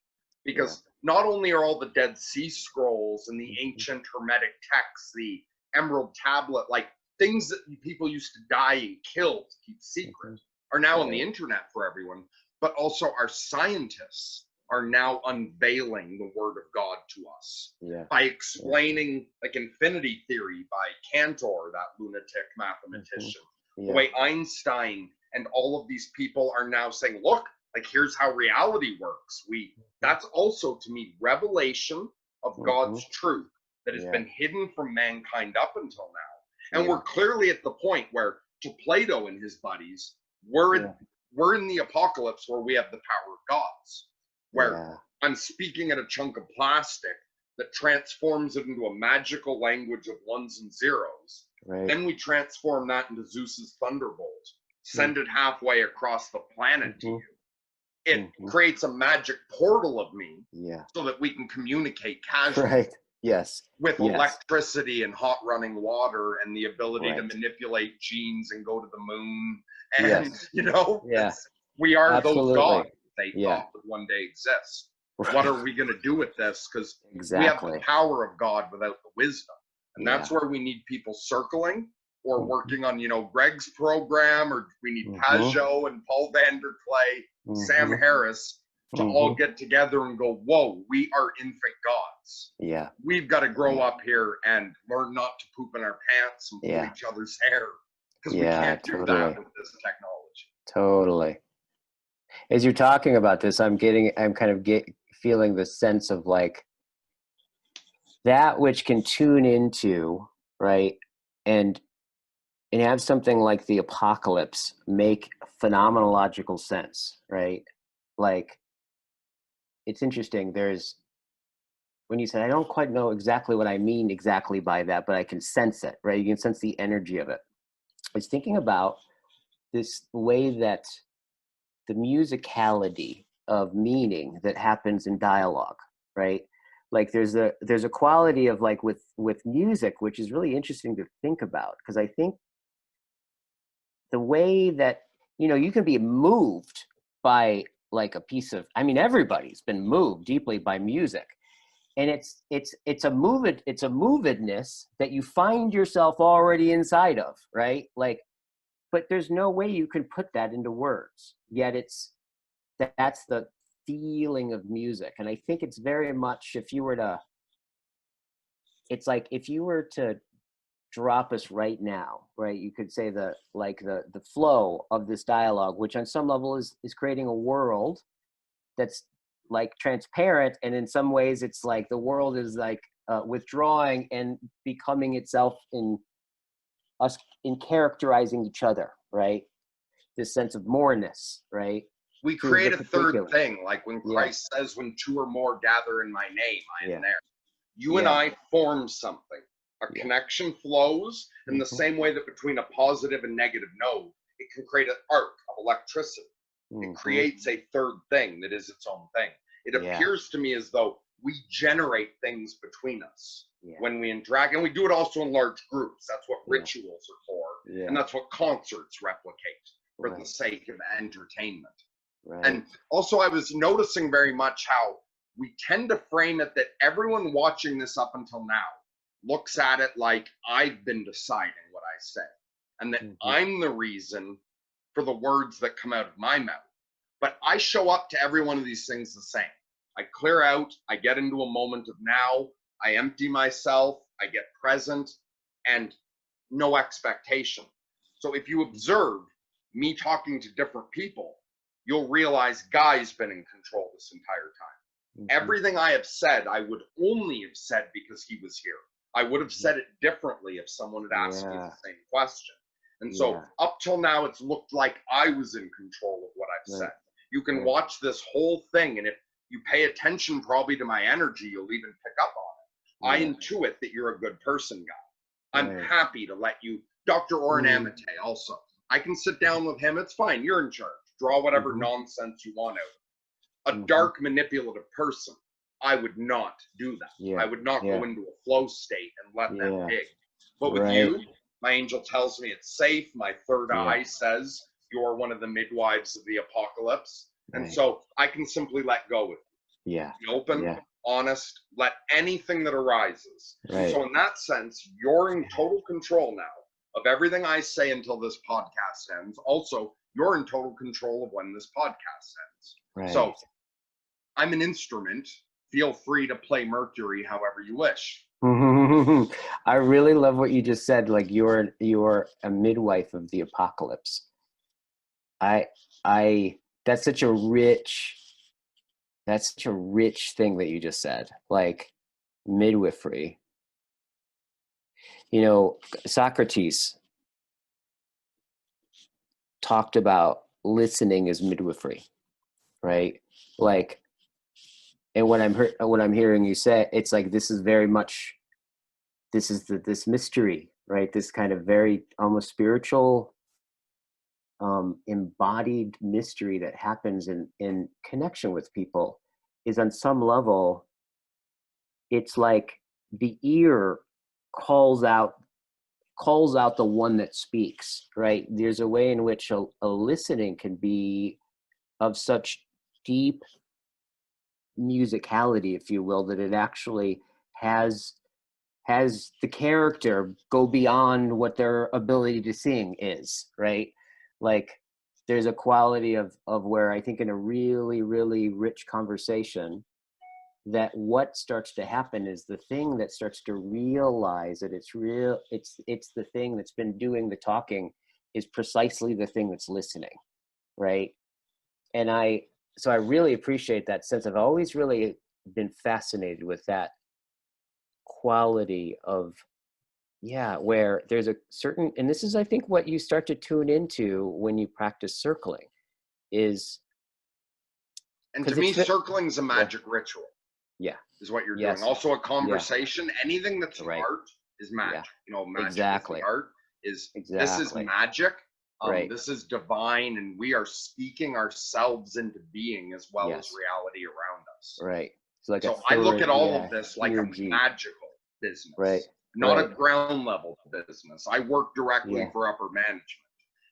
yeah, because not only are all the Dead Sea Scrolls and the mhm, ancient Hermetic texts, the Emerald Tablet, like things that people used to die and kill to keep secret, mhm, are now on the right, internet for everyone. But also, our scientists are now unveiling the Word of God to us yeah, by yeah, explaining, like infinity theory by Cantor, that lunatic mhm, mathematician, the yeah, way Einstein and all of these people are now saying, look, like here's how reality works. mhm, That's also to me revelation of mhm, God's truth that has yeah, been hidden from mankind up until now. And yeah, we're clearly at the point where, to Plato and his buddies, we're yeah, we're in the apocalypse where we have the power of gods, where yeah, I'm speaking at a chunk of plastic that transforms it into a magical language of ones and zeros. right, Then we transform that into Zeus's thunderbolt, mm, send it halfway across the planet to mhm, you. It mhm, creates a magic portal of me yeah, so that we can communicate casually right, yes, with yes, electricity and hot running water and the ability to right, manipulate genes and go to the moon. And, yes, yeah, it's, we are those absolutely, gods they yeah, thought would one day exist. What right, are we going to do with this? Because we have the exactly, power of God without the wisdom. And that's yeah, where we need people circling or mhm, working on, Greg's program, or we need mhm, Pajot and Paul Vanderklay, Sam mhm, Harris to all mhm, get together and go, whoa, we are infant gods. yeah, We've got to grow yeah, up here and learn not to poop in our pants and pull yeah, each other's hair, because we yeah, can't do that totally, with this technology. totally. As you're talking about this, I'm kind of feeling the sense of like that which can tune into, right, and have something like the apocalypse make phenomenological sense, right? Like it's interesting. when you said, I don't quite know exactly what I mean exactly by that, but I can sense it, right? You can sense the energy of it. I was thinking about this way that the musicality of meaning that happens in dialogue, right? Like there's a quality of like with music, which is really interesting to think about, because I think the way that, you know, you can be moved by like a piece of, I mean, everybody's been moved deeply by music, and it's a movedness that you find yourself already inside of, right? Like, but there's no way you can put that into words, yet that's the feeling of music. And I think it's very much, if you were to, it's like if you were to drop us right now, right, you could say the flow of this dialogue, which on some level is creating a world that's like transparent, and in some ways it's like the world is like withdrawing and becoming itself in us, in characterizing each other, right? This sense of moreness, right? We Through the create a third particular. thing, like when Yeah, Christ says, when two or more gather in my name, I am yeah, there. You and yeah, I form something. A yeah. connection flows in the Mm-hmm. same way that between a positive and negative node, it can create an arc of electricity. It Mm-hmm. creates a third thing that is its own thing. It Yeah, appears to me as though we generate things between us yeah, when we interact, and we do it also in large groups. That's what yeah, rituals are for, and yeah. that's what concerts replicate for the Right, sake of entertainment. right. And also, I was noticing very much how we tend to frame it that everyone watching this up until now looks at it like I've been deciding what I say, and that Mm-hmm. I'm the reason for the words that come out of my mouth. But I show up to every one of these things the same. I clear out, I get into a moment of now, I empty myself, I get present, and no expectation. So if you observe me talking to different people, you'll realize Guy's been in control this entire time. Mm-hmm. Everything I have said, I would only have said because he was here. I would have Mm-hmm. said it differently if someone had asked me Yeah, the same question. And so yeah, up till now, it's looked like I was in control of what I've said. right, You can right, watch this whole thing, and if you pay attention probably to my energy, you'll even pick up on it. I yeah, intuit that you're a good person, Guy. I'm right. happy to let you, Dr. Oren Mm-hmm. Amate also. I can sit down with him. It's fine. You're in charge. Draw whatever Mm-hmm. nonsense you want out. A Mm-hmm. dark, manipulative person, I would not do that. I Yeah, would not go yeah, into a flow state and let them yeah, dig. But with right, you, my angel tells me it's safe. My third yeah, eye says you're one of the midwives of the apocalypse. And right, so I can simply let go with yeah, you. Be open, yeah, honest, let anything that arises. And right. so, in that sense, you're in total control now of everything I say until this podcast ends. Also, you're in total control of when this podcast ends. So, Right. I'm an instrument. Feel free to play Mercury however you wish. I really love what you just said. Like you're a midwife of the apocalypse. I I that's such a rich that's such a rich thing that you just said. Like midwifery. You know, Socrates talked about listening as midwifery, right? Like, and what I'm hearing you say, it's like this is very much this mystery, right? This kind of very almost spiritual embodied mystery that happens in connection with people is on some level, it's like the ear calls out calls out the one that speaks, right? There's a way in which a listening can be of such deep musicality, if you will, that it actually has has the character go beyond what their ability to sing is, right? Like there's a quality of where I think in a really, really rich conversation that what starts to happen is the thing that starts to realize that it's real, it's the thing that's been doing the talking is precisely the thing that's listening, right? And I really appreciate that sense. I've always really been fascinated with that quality of, yeah, where there's a certain, and this is, I think, what you start to tune into when you practice circling is And to because me, it's the, circling is a yeah, magic ritual. yeah, is what you're doing. Yes. Also a Yeah. conversation, anything that's Right. art is Yeah. magic. You know, magic is the Exactly. art, is this is Exactly. magic. Right. This is divine, and we are speaking ourselves into being as well as Yes. reality around us. Right. It's like a So I look third, at all yeah, of this like a energy. magical Right. business, not a Right. ground level business. I work directly Yeah. for upper management.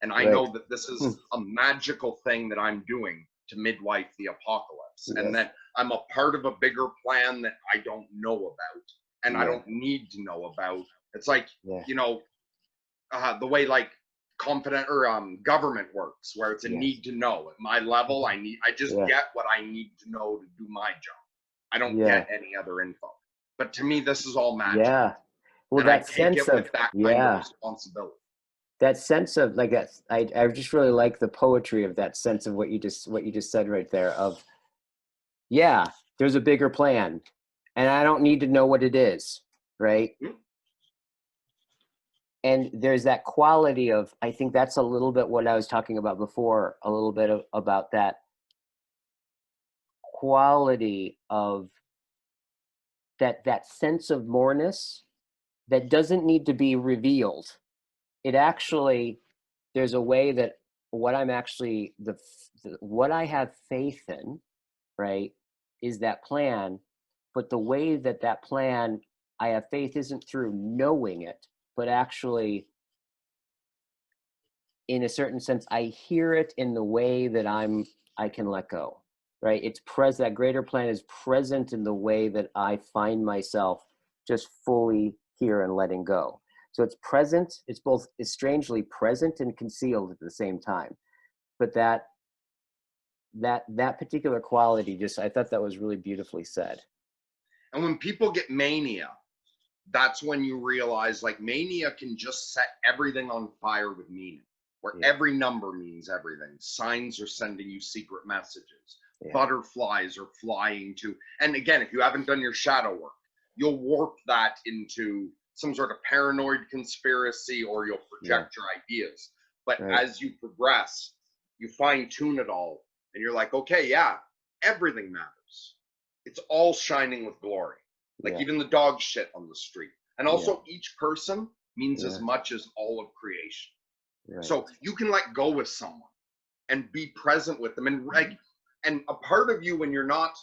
And I Right. know that this Hmm. is a magical thing that I'm doing to midwife the apocalypse. And Yes. that I'm a part of a bigger plan that I don't know about and I Yeah. don't need to know about. It's like, Yeah. you know, the way like confident or government works, where it's a Yes. need to know. At my level, I just Yeah. get what I need to know to do my job. I don't Yeah. get any other info. But to me, this is all magic. Yeah. Well, And I that take sense it with of, that kind of yeah, responsibility. that sense of like that, I just really like the poetry of that sense of what you just said right there of, yeah, there's a bigger plan and I don't need to know what it is, right? Hmm? And there's that quality of, I think that's a little bit what I was talking about before, a little bit about that quality of that sense of moreness that doesn't need to be revealed. It actually, there's a way that what I'm actually what I have faith in, right, is that plan. But the way that that plan I have faith isn't through knowing it, but actually, in a certain sense, I hear it in the way that I can let go, right? It's present. That greater plan is present in the way that I find myself just fully here and letting go. So it's present. It's both. It's strangely present and concealed at the same time. But that particular quality, just I thought that was really beautifully said. And when people get mania, that's when you realize like mania can just set everything on fire with meaning, where Yeah. every number means everything. Signs are sending you secret messages. Yeah. Butterflies are flying to, and again, if you haven't done your shadow work, you'll warp that into some sort of paranoid conspiracy or you'll project your ideas. But Right. as you progress, you fine tune it all and you're like, okay, yeah, everything matters. It's all shining with glory. Like Yeah. even the dog shit on the street. And also each person means Yeah. as much as all of creation. Right. So you can let go with someone and be present with them. And a part of you when you're not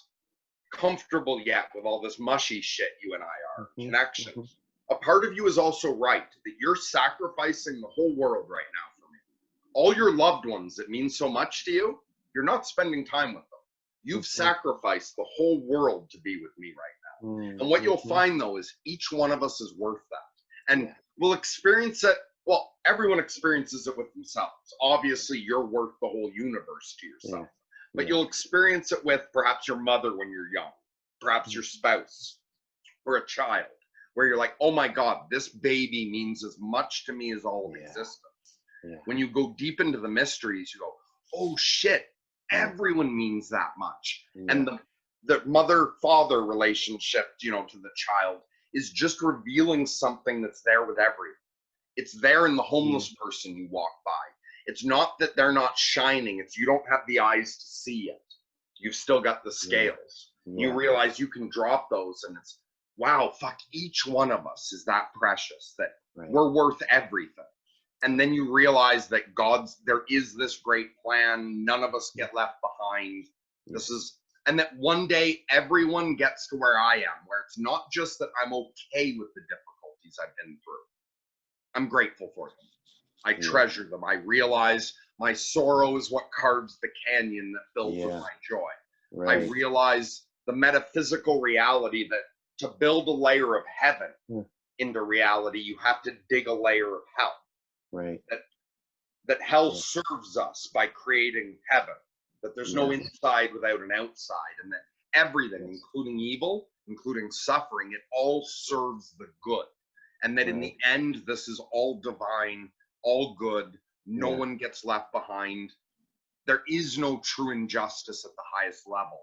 comfortable yet with all this mushy shit you and I are, connection. A part of you is also right that you're sacrificing the whole world right now for me. All your loved ones that mean so much to you, you're not spending time with them. You've sacrificed the whole world to be with me right now. And what you'll find though is each one of us is worth that. And we'll experience it. Well, everyone experiences it with themselves. Obviously, you're worth the whole universe to yourself. But you'll experience it with perhaps your mother when you're young, perhaps your spouse or a child, where you're like, oh my God, this baby means as much to me as all of existence. When you go deep into the mysteries, you go, oh shit, everyone means that much. And the mother-father relationship, you know, to the child is just revealing something that's there with everyone. It's there in the homeless person you walk by. It's not that they're not shining. It's you don't have the eyes to see it. You've still got the scales. You realize you can drop those and it's, wow, fuck, each one of us is that precious, that we're worth everything. And then you realize that there is this great plan. None of us get left behind. And that one day everyone gets to where I am, where it's not just that I'm okay with the difficulties I've been through. I'm grateful for them. I treasure them. I realize my sorrow is what carves the canyon that fills with my joy. I realize the metaphysical reality that to build a layer of heaven into reality, you have to dig a layer of hell. That hell serves us by creating heaven. That there's no inside without an outside. And that everything, including evil, including suffering, it all serves the good. And that in the end, this is all divine, all good. No one gets left behind. There is no true injustice at the highest level.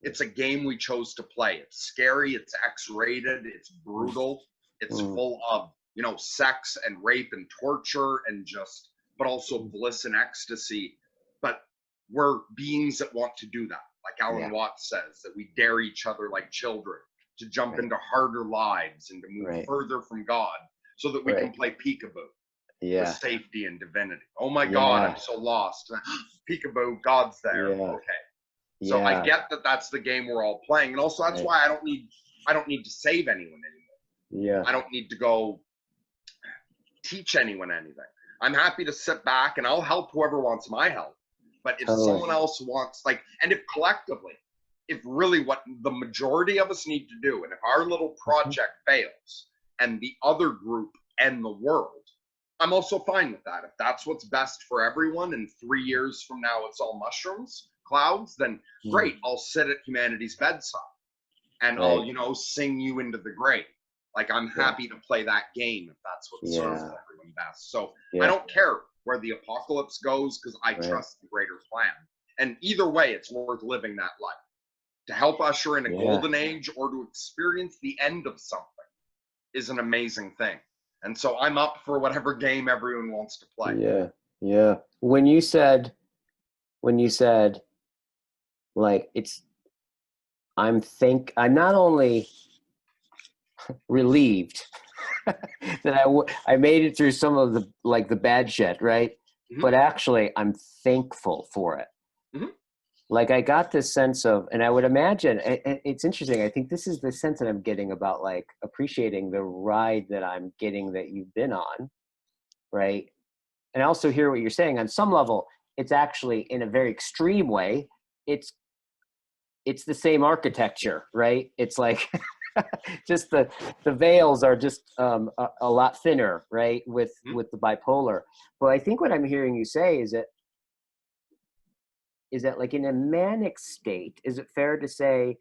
It's a game we chose to play. It's scary. It's X-rated. It's brutal. It's full of, you know, sex and rape and torture and just, but also bliss and ecstasy. But we're beings that want to do that. Like Alan Watts says, that we dare each other like children. to jump Right. into harder lives and to move Right. further from God so that we can Right. play peekaboo with Yeah. safety and divinity. Oh my God, I'm Yeah. so lost. Peekaboo, God's there. Yeah. Okay. So I Yeah. get that that's the game we're all playing. And also that's Right. why I don't need to save anyone anymore. Yeah. I don't need to go teach anyone anything. I'm happy to sit back and I'll help whoever wants my help. But if Totally. someone else wants, like, and if collectively, if really what the majority of us need to do, and if our little Mhm. project fails and the other group and the world, I'm also fine with that. If that's what's best for everyone, and 3 years from now it's all mushrooms, clouds, then Mm. great. I'll sit at humanity's bedside and I'll, Right. sing you into the grave. Like I'm Yeah. happy to play that game if that's what serves Yeah. everyone best. So I Yeah. don't care where the apocalypse goes because I Right. trust the greater plan. And either way, it's worth living that life. To help usher in a Yeah. golden age or to experience the end of something is an amazing thing. And so I'm up for whatever game everyone wants to play. Yeah. Yeah. When you said like I'm not only relieved that I made it through some of the bad shit, right? Mm-hmm. But actually I'm thankful for it. Mm-hmm. Like I got this sense of, and I would imagine it's interesting. I think this is the sense that I'm getting about like appreciating the ride that I'm getting that you've been on, right? And I also hear what you're saying on some level. It's actually in a very extreme way. It's it's the same architecture, right? It's like just the veils are just a lot thinner, right? Mm-hmm. With the bipolar. But I think what I'm hearing you say is that like in a manic state, is it fair to say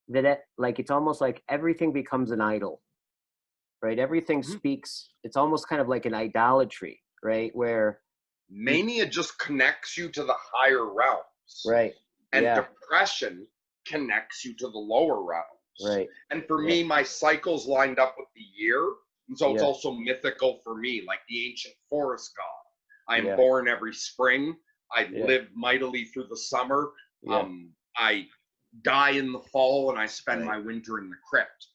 that like it's almost like everything becomes an idol, right? Everything Mm-hmm. speaks. It's almost kind of like an idolatry, right? Where you, Mania just connects you to the higher realms, right, and yeah, depression connects you to the lower realms. right, And for yeah, me, my cycles lined up with the year. And so it's yeah, also mythical for me, like the ancient forest god. I am yeah, born every spring. I yeah, live mightily through the summer. yeah, I die in the fall and I spend right, my winter in the crypt,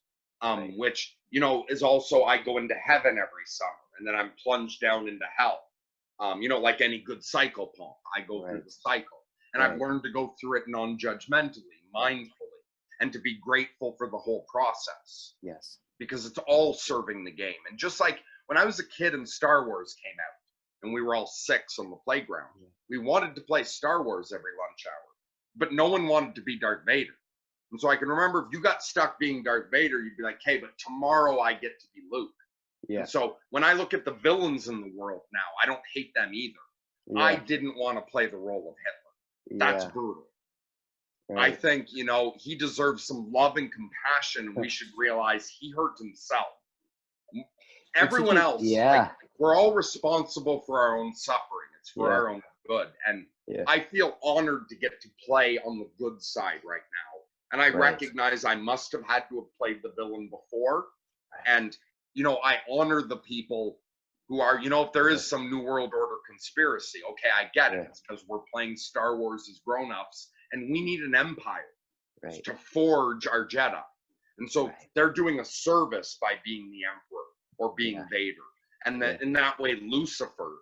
right, which, is also, I go into heaven every summer and then I'm plunged down into hell. Like any good psychopomp, I go through right, the cycle. And I've right, learned to go through it non-judgmentally, mindfully, and to be grateful for the whole process yes, because it's all serving the game. And just like when I was a kid and Star Wars came out and we were all 6 on the playground, yeah, we wanted to play Star Wars every lunch hour, but no one wanted to be Darth Vader. And so I can remember if you got stuck being Darth Vader, you'd be like, hey, but tomorrow I get to be Luke. And yeah, so when I look at the villains in the world now, I don't hate them either. I yeah, didn't want to play the role of Hitler. That's yeah, brutal. I right. think, he deserves some love and compassion, and we should realize he hurt himself. It's such Everyone a else, like, yeah, we're all responsible for our own suffering. It's for yeah, our own good. And yeah, I feel honored to get to play on the good side right now. And I right, recognize I must have had to have played the villain before. right, And, I honor the people who are, if there yeah, is some New World Order conspiracy, okay, I get it. yeah, It's because we're playing Star Wars as grown-ups and we need an empire right, to forge our Jedi. And so right, they're doing a service by being the Emperor or yeah, being Vader. And yeah, that in that way, Lucifer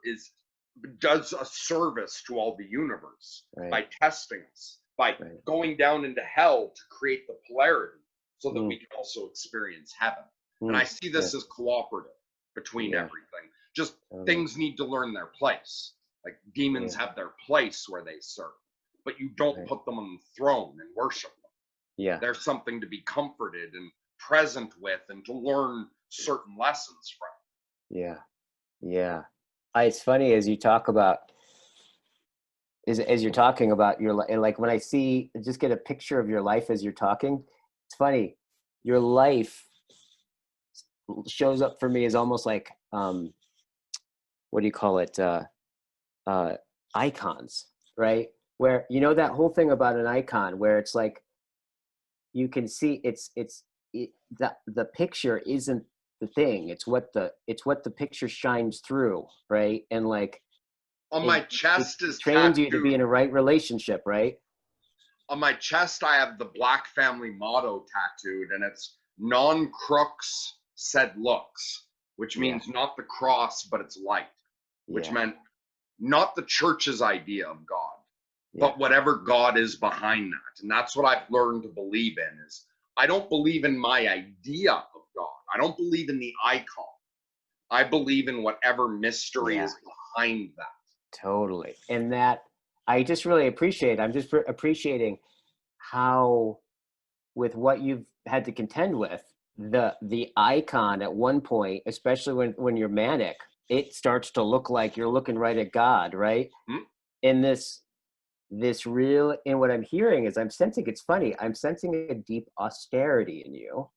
does a service to all the universe right, by testing us, by right, going down into hell to create the polarity so that mm, we can also experience heaven. And I mm, see yeah, this as cooperative between yeah, everything. Just totally, things need to learn their place. Like demons yeah, have their place where they serve, but you don't right, put them on the throne and worship them. yeah, There's something to be comforted and present with and to learn certain lessons from. yeah, yeah. It's funny as you talk about as you're talking about and like when I see just get a picture of your life as you're talking, it's funny. Your life shows up for me as almost like what do you call it? Uh, icons, right? Where that whole thing about an icon, where it's like you can see the picture isn't the thing. It's what the picture shines through, right? And like On it my it chest is trains you to be in tattooed. a right relationship, right? On my chest, I have the Black family motto tattooed, and it's non-crooks said looks, which Yeah. means not the cross, but it's light, which Yeah. meant not the church's idea of God, Yeah. but whatever God is behind that. And that's what I've learned to believe in is I don't believe in my idea of God. I don't believe in the icon. I believe in whatever mystery Yeah. is behind that. Totally. And that I just really appreciate. I'm just appreciating how, with what you've had to contend with, the icon at one point, especially when you're manic, it starts to look like you're looking right at God, right? Hmm? And this real, and what I'm hearing is I'm sensing, it's funny, I'm sensing a deep austerity in you,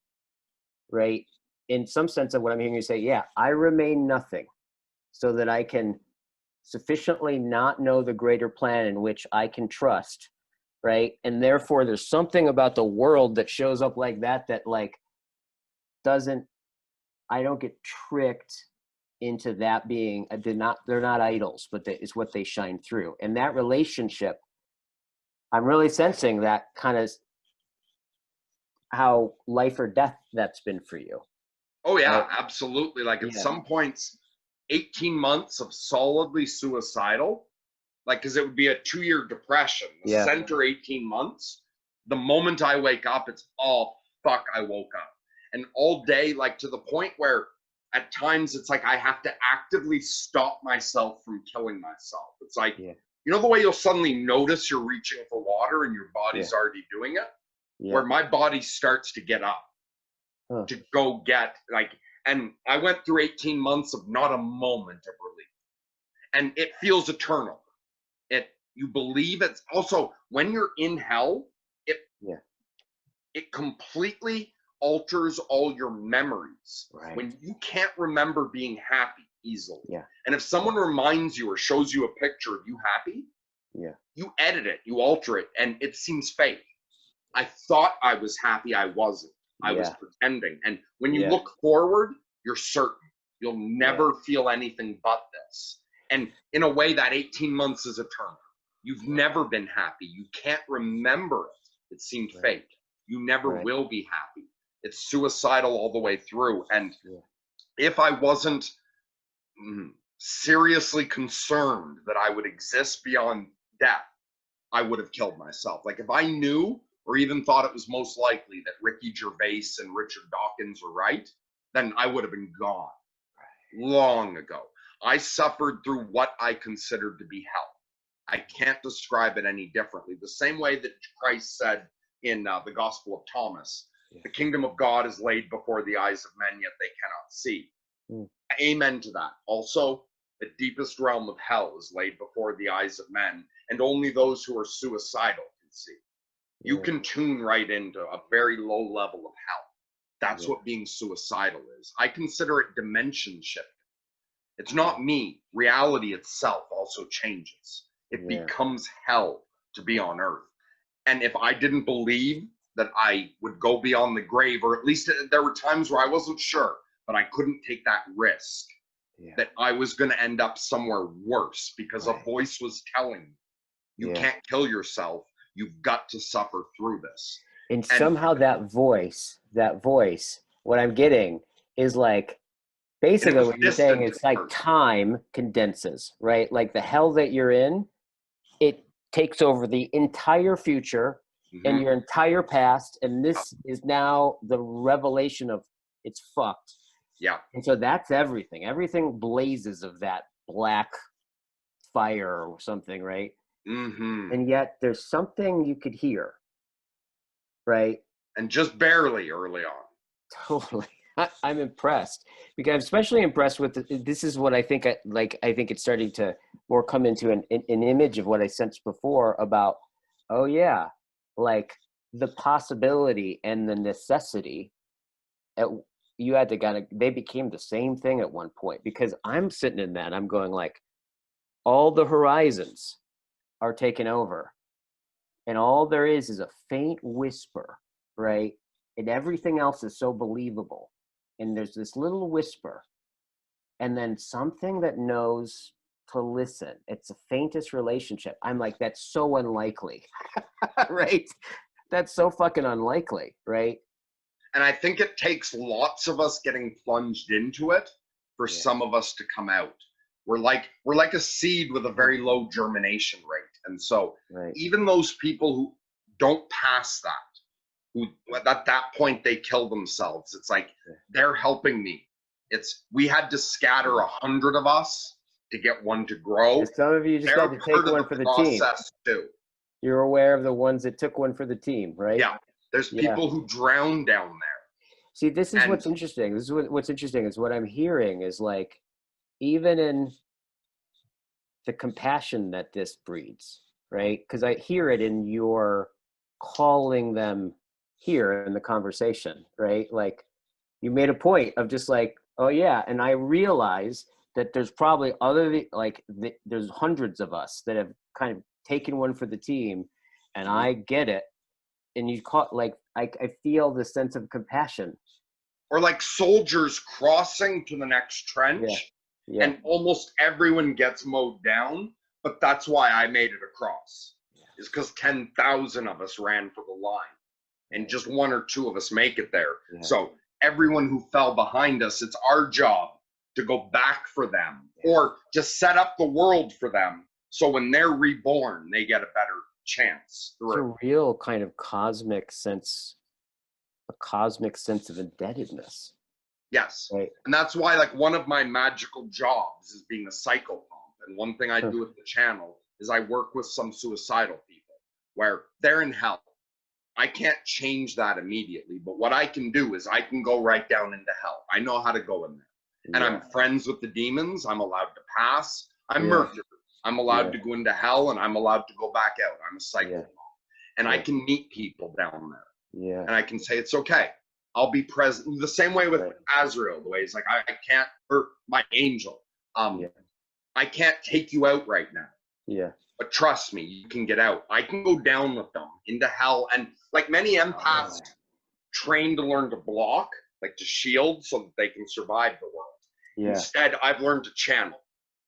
right? In some sense of what I'm hearing you say, yeah, I remain nothing so that I can sufficiently not know the greater plan in which I can trust, right? And therefore there's something about the world that shows up like that, that like doesn't, I don't get tricked into that being a, they're not idols, but it's what they shine through. And that relationship, I'm really sensing that kind of how life or death that's been for you. Oh, Right? yeah, absolutely. Like at Yeah. some points, 18 months of solidly suicidal, like, because it would be a 2-year depression, the Yeah. center 18 months. The moment I wake up, it's all fuck, I woke up. And all day, like to the point where at times it's like I have to actively stop myself from killing myself. It's like, Yeah. you know, the way you'll suddenly notice you're reaching for water and your Yeah. body's already doing it, Yeah. where my body starts to get up Huh. to go get, like, and I went through 18 months of not a moment of relief. And it feels eternal. You believe it's also when you're in hell, it Yeah. it completely alters all your memories. Right. When you can't remember being happy easily. Yeah. And if someone reminds you or shows you a picture of you happy, Yeah. you edit it, you alter it, and it seems fake. I thought I was happy, I wasn't. I was Yeah. pretending. And when you Yeah. look forward, you're certain you'll Yeah. never feel anything but this. And in a way, that 18 months is eternal. You've never been happy. You can't remember it. It seemed Right. fake. You never Right. will be happy. It's suicidal all the way through. And Yeah. if I wasn't seriously concerned that I would exist beyond death, I would have killed myself. Like if I knew or even thought it was most likely that Ricky Gervais and Richard Dawkins were right, then I would have been gone long ago. I suffered through what I considered to be hell. I can't describe it any differently. The same way that Christ said in the Gospel of Thomas, the kingdom of God is laid before the eyes of men, yet they cannot see. Mm. Amen to that. Also, the deepest realm of hell is laid before the eyes of men, and only those who are suicidal can see. You Yeah. can tune right into a very low level of hell. That's Yeah. what being suicidal is. I consider it dimension shifting. It's Yeah. not me. Reality itself also changes. It Yeah. becomes hell to be on earth. And if I didn't believe that I would go beyond the grave, or at least there were times where I wasn't sure, but I couldn't take that risk, Yeah. that I was going to end up somewhere worse because a Right. voice was telling me, you Yeah. can't kill yourself. You've got to suffer through this. And And somehow that voice, what I'm getting is like, it basically was what you're saying, distant at it's like first. time condenses, right? Like the hell that you're in, it takes over the entire future and Mm-hmm. your entire past. And this is now the revelation of it's fucked. Yeah. And so that's everything. Everything blazes of that black fire or something, right? Mm-hmm. And yet there's something you could hear, right? And just barely early on. Totally. I'm impressed because I'm especially impressed with this is what I think I think it's starting to more come into an image of what I sensed before about, oh yeah, like the possibility and the necessity at, you had to kind of, they became the same thing at one point because I'm sitting in that, I'm going like all the horizons are taken over and all there is a faint whisper, right? And everything else is so believable. And there's this little whisper, and then something that knows to listen. It's the faintest relationship. I'm like, that's so unlikely, right? That's so fucking unlikely, right? And I think it takes lots of us getting plunged into it for Yeah. some of us to come out. We're like a seed with a very low germination rate. And so Right. even those people who don't pass that, who at that point they kill themselves, it's like Yeah. they're helping me. We had to scatter 100 of us to get one to grow. And some of you just They're had to take part of one the for the team. process too. You're aware of the ones that took one for the team, right? Yeah. There's people who drown down there. See, this is And what's interesting. This is what's interesting is what I'm hearing is like, even in the compassion that this breeds, right? Because I hear it in your calling them here in the conversation, right? Like you made a point of just like, oh yeah, and I realize that there's probably there's hundreds of us that have kind of taken one for the team, and I get it. And you caught like I feel the sense of compassion. or like soldiers crossing to the next Yeah, trench, yeah, and almost everyone gets mowed down. But that's why I made it across, is because 10,000 of us ran for the line, and just one or two of us make it there. yeah. So everyone who fell behind us, it's our job to go back for them, or just set up the world for them, so when they're reborn, they get a better chance It's a through. real kind of a cosmic sense of indebtedness, Yes. right? And that's why, like, one of my magical jobs is being a psychopomp. And one thing I do with the channel is I work with some suicidal people where they're in hell. I can't change that immediately, but what I can do is I can go right down into hell. I know how to go in there. And I'm friends with the demons. I'm allowed to pass. I'm Mercury. I'm allowed to go into hell, and I'm allowed to go back out. I'm a psychopomp. And I can meet people down there. Yeah. And I can say, it's okay. I'll be present. The same way with Azrael, the way he's like, I can't, or my angel. I can't take you out right now. Yeah. But trust me, you can get out. I can go down with them into hell. And like many empaths train to learn to block, like to shield so that they can survive the world. Yeah. Instead, I've learned to channel,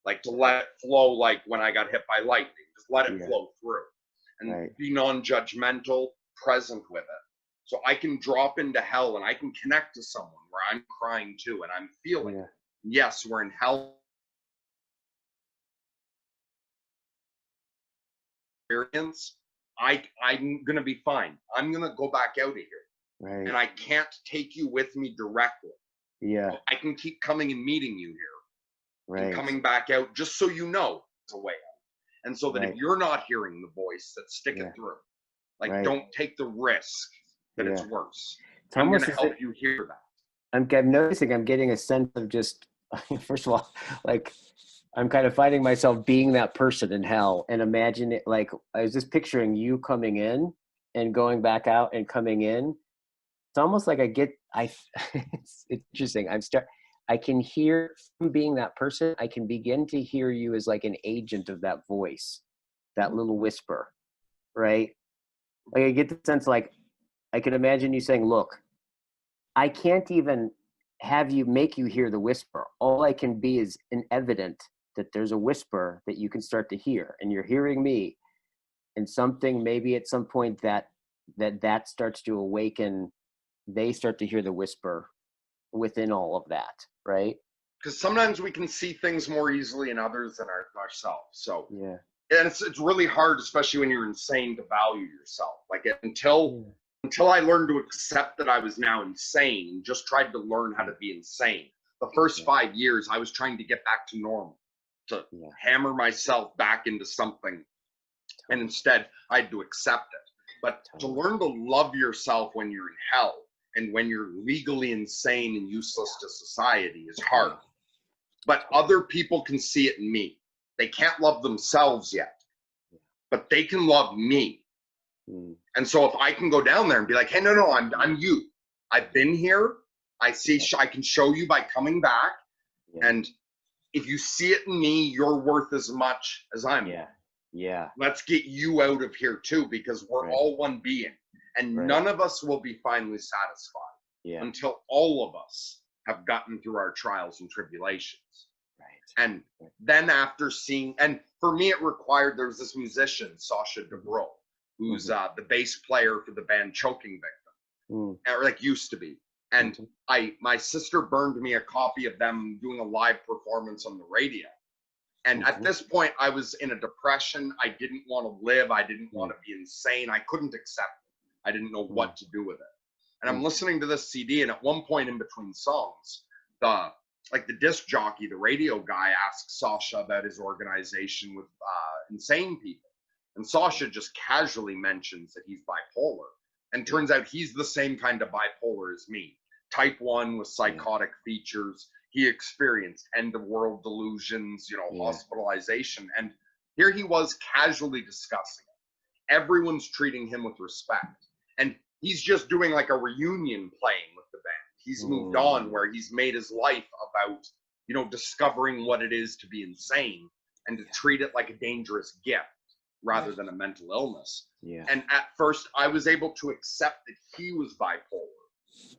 like to let it flow, like when I got hit by lightning, just let it flow through and be non-judgmental, present with it. So I can drop into hell and I can connect to someone where I'm crying too and I'm feeling, yes, we're in hell. Experience, I'm going to be fine. I'm going to go back out of here. Right. And I can't take you with me directly. Yeah. But I can keep coming and meeting you here. Right. And coming back out just so you know it's a way out. And so that if you're not hearing the voice, that stick it through. Like, don't take the risk that it's worse. I'm going to help you hear that. I'm noticing I'm getting a sense of just, first of all, like, I'm kind of finding myself being that person in hell and imagine it like I was just picturing you coming in and going back out and coming in. It's almost like it's interesting. I can hear from being that person. I can begin to hear you as like an agent of that voice, that little whisper, right? Like I get the sense like I can imagine you saying, look, I can't even make you hear the whisper. All I can be is an evident that there's a whisper that you can start to hear, and you're hearing me, and something maybe at some point that starts to awaken. They start to hear the whisper within all of that, right? Because sometimes we can see things more easily in others than ourselves. So yeah, and it's really hard, especially when you're insane, to value yourself. Like until I learned to accept that I was now insane, just tried to learn how to be insane. The first 5 years, I was trying to get back to normal, to hammer myself back into something. And instead, I had to accept it. But to learn to love yourself when you're in hell and when you're legally insane and useless to society is hard. But other people can see it in me. They can't love themselves yet, but they can love me. And so if I can go down there and be like, hey, no, I'm you. I've been here. I can show you by coming back. And if you see it in me, you're worth as much as I'm worth. Yeah. Let's get you out of here too, because we're all one being. And none of us will be finally satisfied until all of us have gotten through our trials and tribulations. And then after seeing, and for me it required, there was this musician, Sasha Debrol, who's the bass player for the band Choking Victim. Mm. or like used to be. And Mhm. my sister burned me a copy of them doing a live performance on the radio. And at Mhm. this point, I was in a depression. I didn't want to live. I didn't want Mm. to be insane. I couldn't accept it. I didn't know Mm. what to do with it. And I'm Mm. listening to this CD, and at one point in between songs, the the disc jockey, the radio guy, asks Sasha about his organization with insane people, and Sasha just casually mentions that he's bipolar, and Yeah. turns out he's the same kind of bipolar as me, type 1 with Yeah. psychotic features. He experienced end of world delusions, Yeah. hospitalization. And here he was casually discussing it. Everyone's treating him with respect. And he's just doing like a reunion playing with the band. He's moved on, Mm. where he's made his life about, discovering what it is to be insane and to treat it like a dangerous gift Yeah. rather than a mental illness. Yeah. And at first, I was able to accept that he was bipolar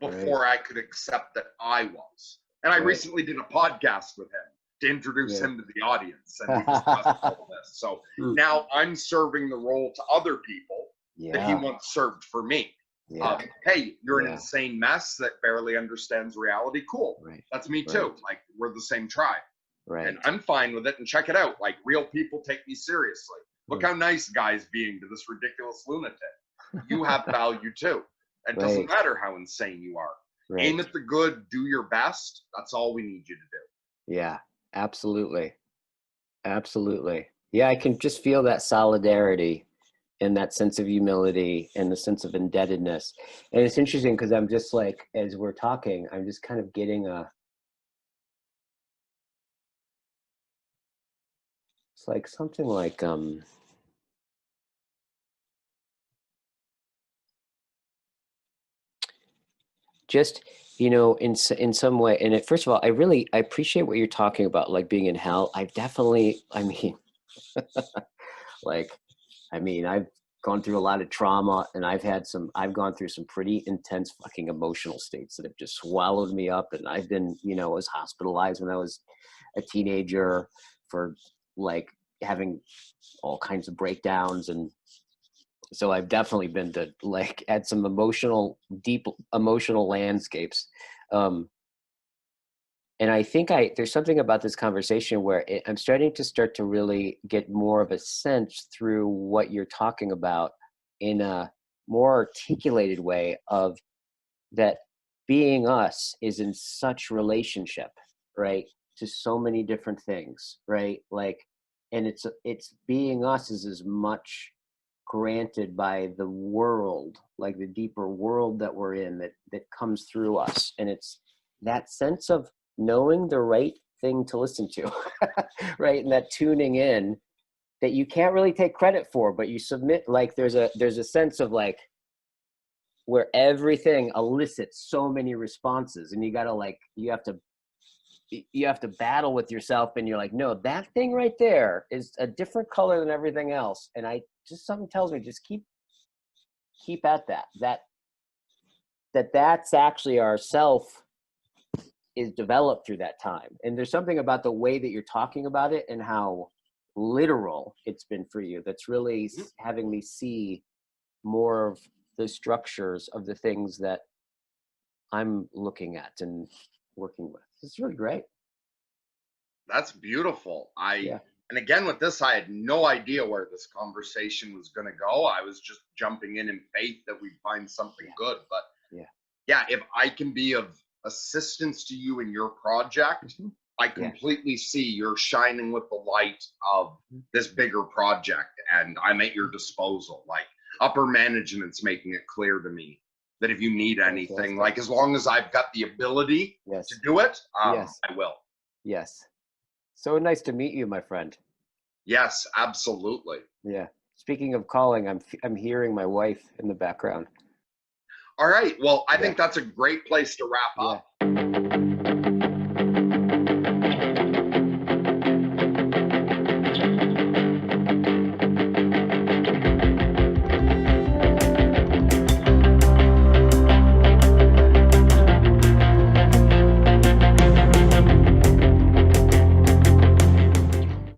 Right. before I could accept that I was. And I Right. recently did a podcast with him to introduce Yeah. him to the audience, and we discussed all this. So Mm. now I'm serving the role to other people that he Yeah. once served for me. Yeah. Hey, you're an Yeah. insane mess that barely understands reality. Cool. Right. That's me Right. too. Like, we're the same tribe. Right. And I'm fine with it. And check it out. Like, real people take me seriously. Look Mm. how nice Guy's being to this ridiculous lunatic. You have value too. It doesn't Right. matter how insane you are. Aim Right. at the good, do your best. That's all we need you to do. Yeah. Absolutely. Absolutely. Yeah, I can just feel that solidarity and that sense of humility and the sense of indebtedness. And it's interesting because I'm just like, as we're talking, I'm just kind of getting it's like something like, just, in some way. And first of all, I appreciate what you're talking about, like being in hell. I mean, like, I've gone through a lot of trauma, and I've gone through some pretty intense fucking emotional states that have just swallowed me up. And I've been, was hospitalized when I was a teenager for like having all kinds of breakdowns. And so I've definitely been to like at some deep emotional landscapes. Um, and I think there's something about this conversation where I'm starting to really get more of a sense through what you're talking about in a more articulated way of that being us is in such relationship, right, to so many different things, right? Like, and it's being us is as much granted by the world, like the deeper world that we're in, that comes through us. And it's that sense of knowing the right thing to listen to, right? And that tuning in that you can't really take credit for, but you submit. Like there's a sense of like where everything elicits so many responses, and you have to battle with yourself, and you're like, no, that thing right there is a different color than everything else. And I just, something tells me, just keep at that's actually our self is developed through that time. And there's something about the way that you're talking about it and how literal it's been for you that's really having me see more of the structures of the things that I'm looking at and working with. It's really great. That's beautiful. Yeah. And again, with this, I had no idea where this conversation was going to go. I was just jumping in faith that we'd find something good. But Yeah. yeah, if I can be of assistance to you in your project, Mm-hmm. I Yeah. completely see you're shining with the light of this bigger project, and I'm at your disposal. Like, upper management's making it clear to me that if you need anything, Fantastic. like, as long as I've got the ability Yes. to do it, Yes. I will. Yes. So nice to meet you, my friend. Yes, absolutely. Yeah. Speaking of calling, I'm hearing my wife in the background. All right. Well, I Yeah. think that's a great place to wrap Yeah. up.